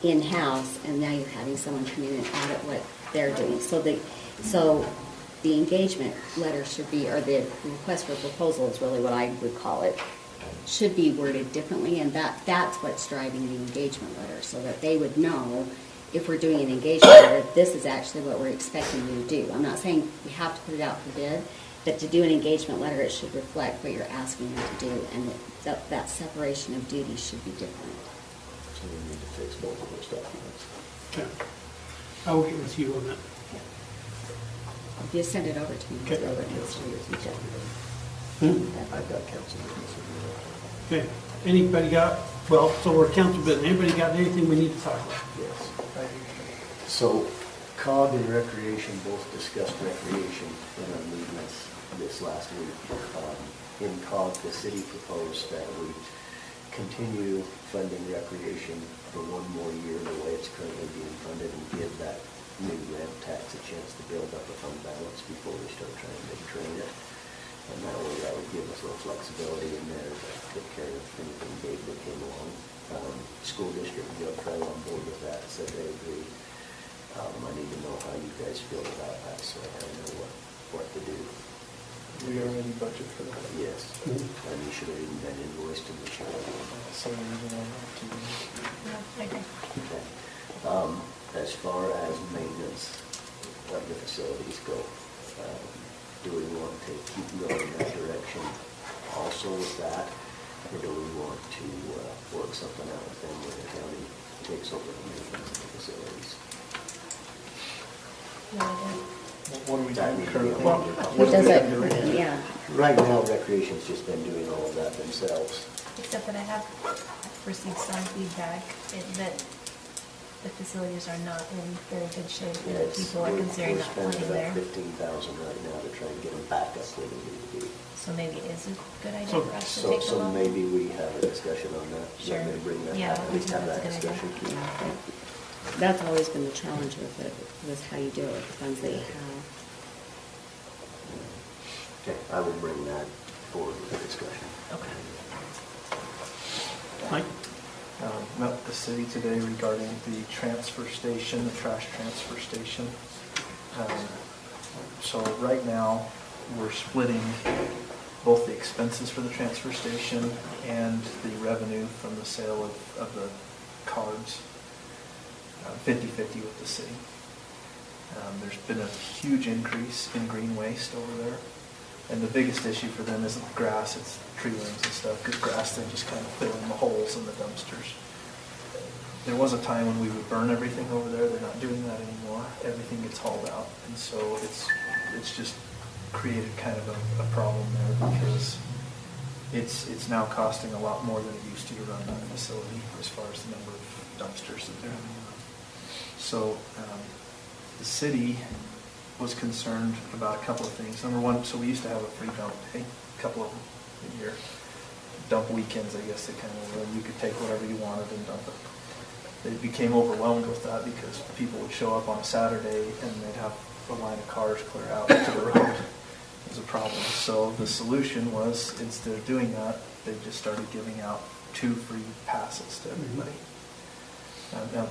in-house, and now you're having someone come in and audit what they're doing. So the engagement letter should be, or the request for proposal is really what I would call it, should be worded differently, and that's what's driving the engagement letter, so that they would know if we're doing an engagement letter, this is actually what we're expecting you to do. I'm not saying we have to put it out for bid, But to do an engagement letter, it should reflect what you're asking them to do, and that separation of duties should be different. So we need to fix both of those documents. Okay. I will get with you on that. If you send it over to me, Okay. I'll throw it next to you. I've got council business. Okay, anybody got, well, so we're council business, anybody got anything we need to talk about? Yes. So COG and Recreation both discussed recreation in our meetings this last week. In COG, the city proposed that we continue funding recreation for one more year the way it's currently being funded and give that new ramp tax a chance to build up a fund balance before we start trying to drain it. And that way that would give us a little flexibility in there to take care of anything big that came along. School district and Joe Trell on board with that, said they agree. I need to know how you guys feel about that, so I know what to do. We already budget for that. Yes, and you should have even been invoiced in the show. Same reason I'm not too. Yeah, I agree. Okay. As far as maintenance of the facilities go, do we want to keep going in that direction also with that? Or do we want to work something out with them where the county takes over the maintenance of the facilities? No idea. What are we That doing need to be currently? on your Who budget. does it? Yeah. Right now, Recreation's just been doing all of that themselves. Except that I have received some feedback that the facilities are not in very good shape, and that people are considering not We're putting spending there. about $15,000 right now to try and get them back up where they need to be. So maybe it is a good idea So- for us to So, take them so off. maybe we have a discussion on that. Sure. Maybe bring that, Yeah, at least have that's that a good idea. discussion. That's always been the challenge with it, was how you deal with the funds that you have. Okay, I will bring that forward with the discussion. Okay. Mike? Met with the city today regarding the transfer station, the trash transfer station. So right now, we're splitting both the expenses for the transfer station and the revenue from the sale of the cards, 50/50 with the city. There's been a huge increase in green waste over there. And the biggest issue for them isn't the grass, it's tree limbs and stuff. Good grass, they just kind of fill in the holes in the dumpsters. There was a time when we would burn everything over there. They're not doing that anymore. Everything gets hauled out. And so it's just created kind of a problem there because it's now costing a lot more than it used to run that facility as far as the number of dumpsters that they're having. So the city was concerned about a couple of things. Number one, so we used to have a free dump day, a couple of them a year. Dump weekends, I guess they kind of were. You could take whatever you wanted and dump it. They became overwhelmed with that because people would show up on a Saturday and they'd have a line of cars clear out to the road. It was a problem. So the solution was, instead of doing that, they just started giving out 2 free passes to everybody. Now,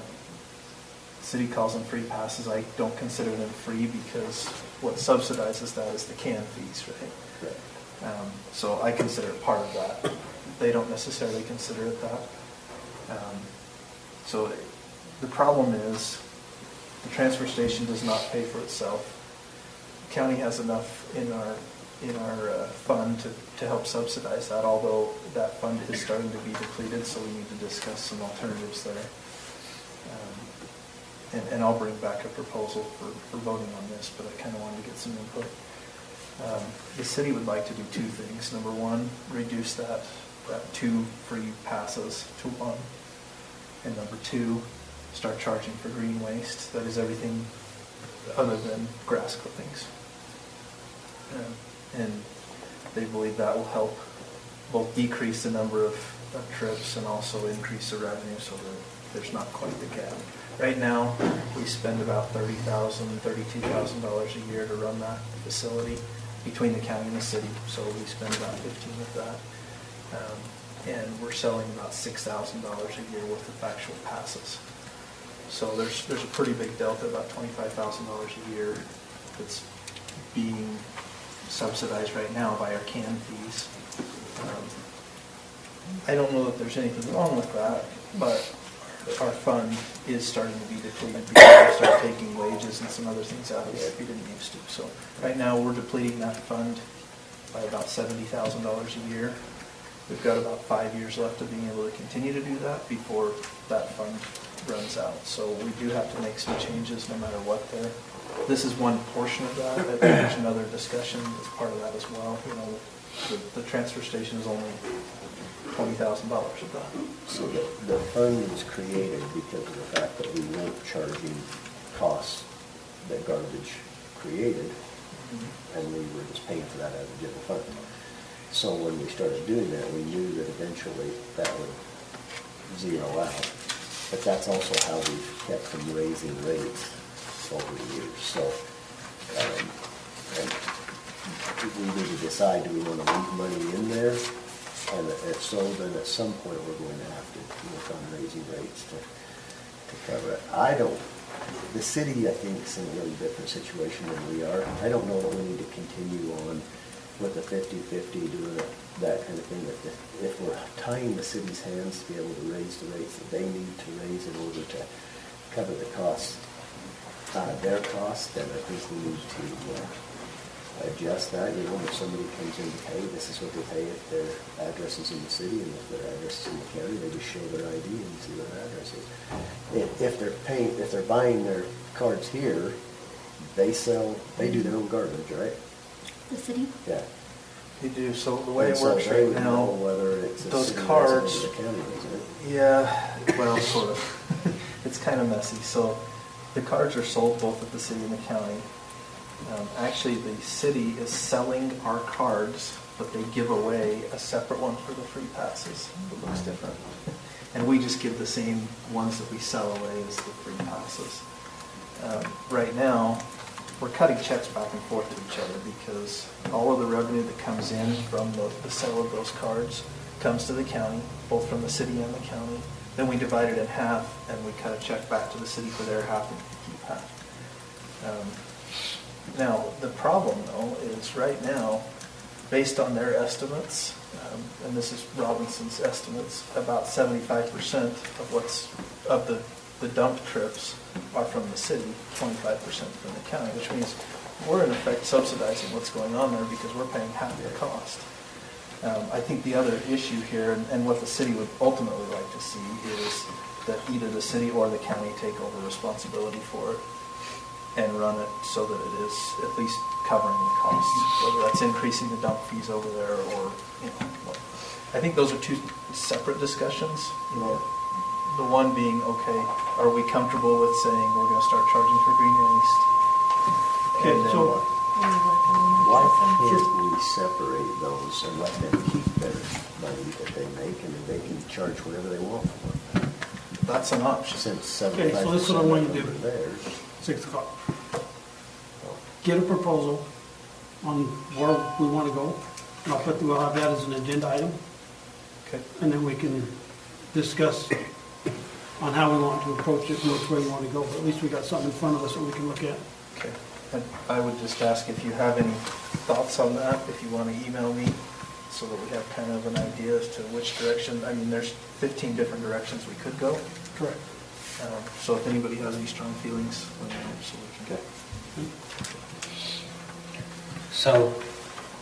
the city calls them free passes. I don't consider them free because what subsidizes that is the can fees, right? So I consider it part of that. They don't necessarily consider it that. So the problem is the transfer station does not pay for itself. The county has enough in our fund to help subsidize that, although that fund is starting to be depleted, so we need to discuss some alternatives there. And I'll bring back a proposal for voting on this, but I kind of wanted to get some input. The city would like to do 2 things. Number one, reduce that 2 free passes to 1. And number 2, start charging for green waste. That is everything other than grass clippings. And they believe that will help both decrease the number of trips and also increase the revenue so that there's not quite the gap. Right now, we spend about $30,000, $32,000 a year to run that facility between the county and the city, so we spend about $15,000 with that. And we're selling about $6,000 a year worth of actual passes. So there's a pretty big delta, about $25,000 a year that's being subsidized right now by our can fees. I don't know that there's anything wrong with that, but our fund is starting to be depleted because we start taking wages and some other things out of it we didn't used to. So right now, we're depleting that fund by about $70,000 a year. We've got about 5 years left of being able to continue to do that before that fund runs out. So we do have to make some changes no matter what there. This is one portion of that. I think there's another discussion as part of that as well. You know, the transfer station is only $20,000 of that. So the fund was created because of the fact that we weren't charging costs that garbage created, and we were just paying for that out of the general fund. So when we started doing that, we knew that eventually that would zero out. But that's also how we've kept from raising rates over the years. So, and we need to decide, do we want to leave money in there? And if so, then at some point, we're going to have to work on raising rates to cover it. The city, I think, is in a really different situation than we are. I don't know that we need to continue on with the 50-50, doing that kind of thing. If we're tying the city's hands to be able to raise the rates that they need to raise in order to cover the costs, their costs, then I think we need to adjust that. You know, if somebody comes in to pay, this is what they pay if their address is in the city, and if their address is in the county, they just show their ID and see what their address is. If they're buying their cards here, they do their own garbage, right? The city? Yeah. They do. So the way And it so works they right would now, know whether it's a those city cards, resident or a county resident. yeah, well, sort of. It's kind of messy. So the cards are sold both at the city and the county. Actually, the city is selling our cards, but they give away a separate one for the free passes. It looks different. And we just give the same ones that we sell away as the free passes. Right now, we're cutting checks back and forth to each other because all of the revenue that comes in from the sale of those cards comes to the county, both from the city and the county. Then we divide it in half and we cut a check back to the city for their half and we keep half. Now, the problem though is right now, based on their estimates, and this is Robinson's estimates, about 75% of the dump trips are from the city, 25% from the county, which means we're in effect subsidizing what's going on there because we're paying half the cost. I think the other issue here, and what the city would ultimately like to see, is that either the city or the county take over responsibility for it and run it so that it is at least covering the costs, whether that's increasing the dump fees over there or, I think those are two separate discussions. The one being, okay, are we comfortable with saying we're going to start charging for green waste? Okay, And then so- what? Why can't we separate those and let them keep their money that they make, and then they can charge whatever they want for it? That's an option. Since Okay, 75% so this is what I want you to of do. them are theirs. 6 o'clock. Get a proposal on where we want to go. And we'll have that as an agenda item, Okay. and then we can discuss on how we want to approach it and which way we want to go. But at least we got something in front of us that we can look at. Okay. And I would just ask if you have any thoughts on that, if you want to email me, so that we have kind of an idea as to which direction. I mean, there's 15 different directions we could go. Correct. So if anybody has any strong feelings, let me know so we can. So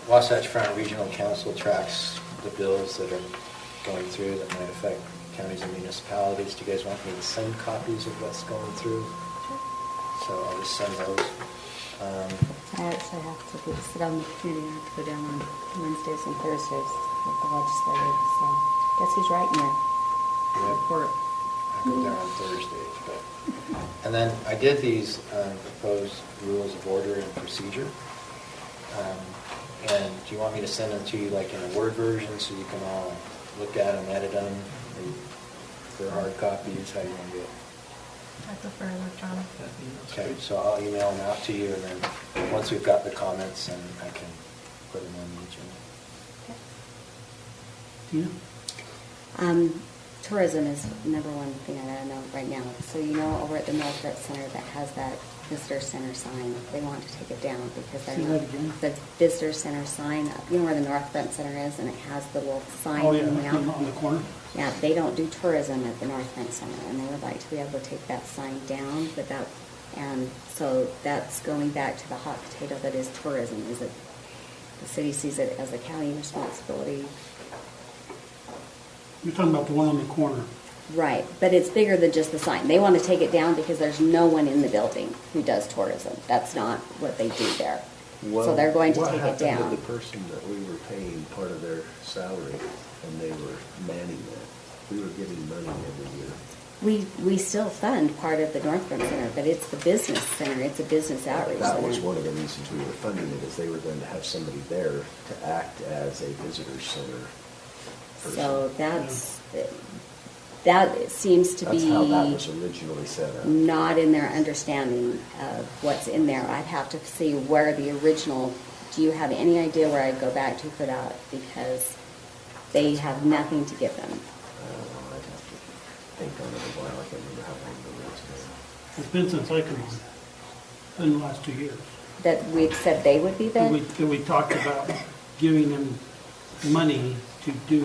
Wasatch Front Regional Council tracks the bills that are going through that might affect counties and municipalities. Do you guys want me to send copies of what's going through? So I'll just send those. I actually have to sit on the committee. I have to go down on Wednesdays and Thursdays with the legislative, so guess who's writing your report? I go there on Thursdays, but, and then I did these proposed rules of order and procedure. And do you want me to send them to you like in a Word version so you can all look at them, edit them, and for hard copies, how you want to do it? I prefer electronic. Okay, so I'll email them out to you, and then once we've got the comments, then I can put them on the agenda. Tina? Tourism is number one thing I know right now. So over at the North Rep Center that has that visitor center sign. They want to take it down because they're Say not. that again? The visitor center sign, you know where the North Front Center is, and it has the little sign Oh, yeah, hanging out? on the corner. Yeah, they don't do tourism at the North Front Center, and they would like to be able to take that sign down, but that, and so that's going back to the hot potato that is tourism. Is it, the city sees it as a county responsibility? You're talking about the one on the corner. Right, but it's bigger than just the sign. They want to take it down because there's no one in the building who does tourism. That's not what they do there. So they're going to take it What down. happened to the person that we were paying part of their salary and they were manning that? We were giving money every year. We still fund part of the North Front Center, but it's the business center, it's a business outreach That was center. one of the reasons we were funding it, is they were going to have somebody there to act as a visitor center person. So that seems to That's how that be was originally set up. not in their understanding of what's in there. I'd have to see where the original, do you have any idea where I'd go back to for that? Because they have nothing to give them. I'd have to think on it a while. I can't remember how long ago it's been. It's been since I come on, in the last 2 years. That we'd said they would be That the, we talked about giving them money to do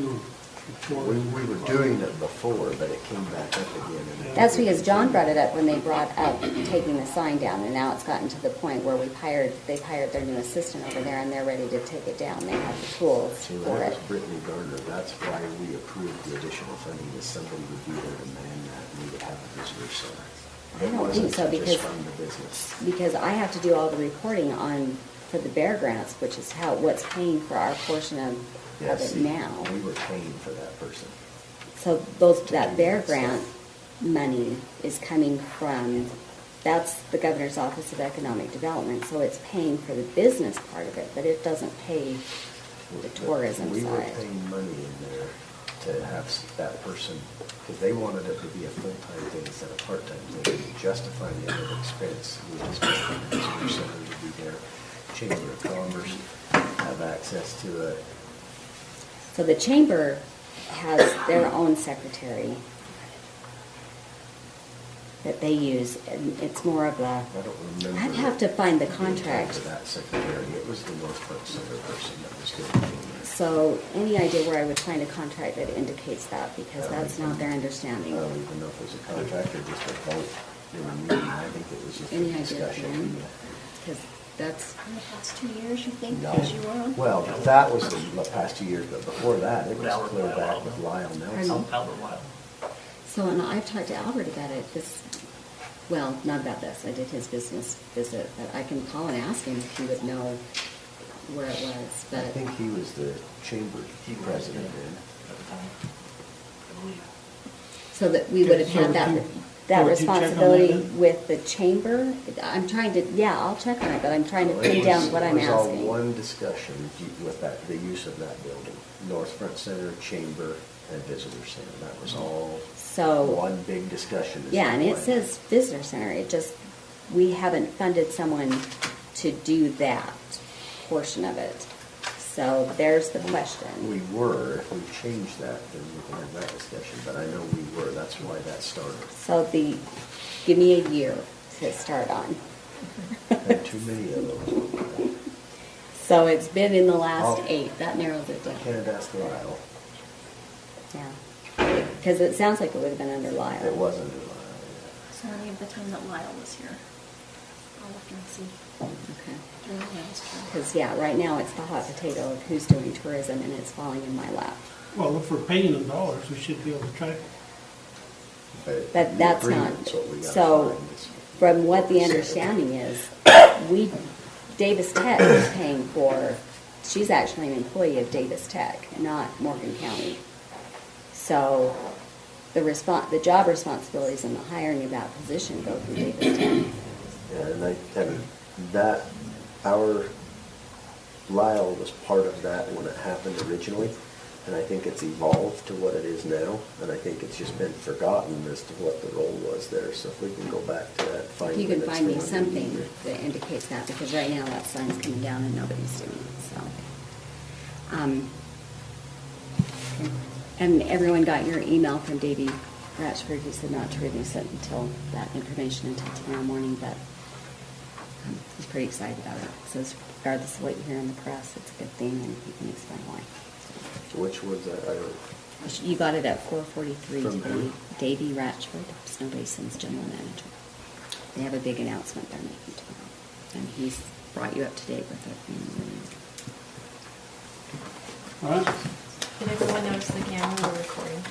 the We tourism. were doing it before, but it came back up again. and- that's because John brought it up when they brought up taking the sign down, and now it's gotten to the point where they've hired their new assistant over there, and they're ready to take it down. They have the tools See, for that it. was Brittany Garner. That's why we approved the additional funding, is somebody would be there to man that, and we would have a visitor center. I don't think so, It wasn't to because- just fund the business. Because I have to do all the reporting for the bear grants, which is what's paying for our portion of Yeah, it see, now. we were paying for that person. So that bear grant money is coming from, that's the Governor's Office of Economic Development, so it's paying for the business part of it, but it doesn't pay the tourism We were side. paying money in there to have that person, because they wanted it to be a full-time thing instead of part-time thing, and justifying the other expense. We expect the visitor center to be there, Chamber of Commerce, have access to it. So the chamber has their own secretary that they use, and it's more of a, I don't remember. I'd have to find the being contract. tied to that secretary. It was the North Front Center person that was doing it. So any idea where I would find a contract that indicates that, because that's not their I understanding. don't even know if it was a contract or just a vote in a meeting. I think it was just a Any idea, discussion. Dan? Because that's, In the past 2 years, you think, No. because you were on? Well, that was the past 2 years, but before that, it was Albert clear Lyle. back with Lyle Nelson. Pardon? Albert Wild. so, and I've talked to Albert about it, well, not about this, I did his business visit, but I can call and ask him if he would know where it was, I but, think he was the chamber president then. At the time, I believe. so that we would have So had would that, you- that would you check on that responsibility then? with the chamber. I'm trying to, yeah, I'll check on it, but I'm trying to Well, pin it down was- what I'm It was all asking. one discussion with that, the use of that building. North Front Center, Chamber, and Visitor Center. That was all So. one big discussion. as Yeah, to and it why. says visitor center, it just, we haven't funded someone to do that portion of it. So there's the question. We were, if we changed that, then we can have that discussion, but I know we were, that's why that started. So give me a year to start on. Had too many of those. So it's been in the last Oh. 8, that narrows it I down. can't ask Lyle. Yeah. Because it sounds like it would have been under Lyle. It wasn't Lyle. So any of the time that Lyle was here. I'll look and see. Okay. During Lyle's term. Because, yeah, right now it's the hot potato of who's doing tourism, and it's falling in my lap. Well, if we're paying them dollars, we should be able to track it. But the that's not, agreement's what we gotta so find is- from what the understanding is, Davis Tech is paying for, she's actually an employee of Davis Tech, not Morgan County. So the job responsibilities and the hiring of that position go through Davis Tech. Yeah, and that, our, Lyle was part of that when it happened originally, and I think it's evolved to what it is now, and I think it's just been forgotten as to what the role was there, so if we can go back to that, find If you can minutes find me from when we something needed. that indicates that, because right now that sign's coming down and nobody's doing it, so. And everyone got your email from Davey Ratchford, he said not to release it until that information until tomorrow morning, but pretty excited about it. So regardless of what you hear in the press, it's a good thing, and he can explain why. Which one's that? You got it at 4:43 From today. who? Davey Ratchford, Snow Basin's general manager. They have a big announcement they're making tomorrow, and he's brought you up to date with it. All right? Did everyone notice the camera we're recording?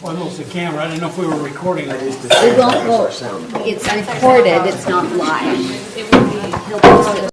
Well, no, it's the camera. I didn't know if we were recording. I just We won't, our sound. it's recorded, it's not live. It would be. He'll post it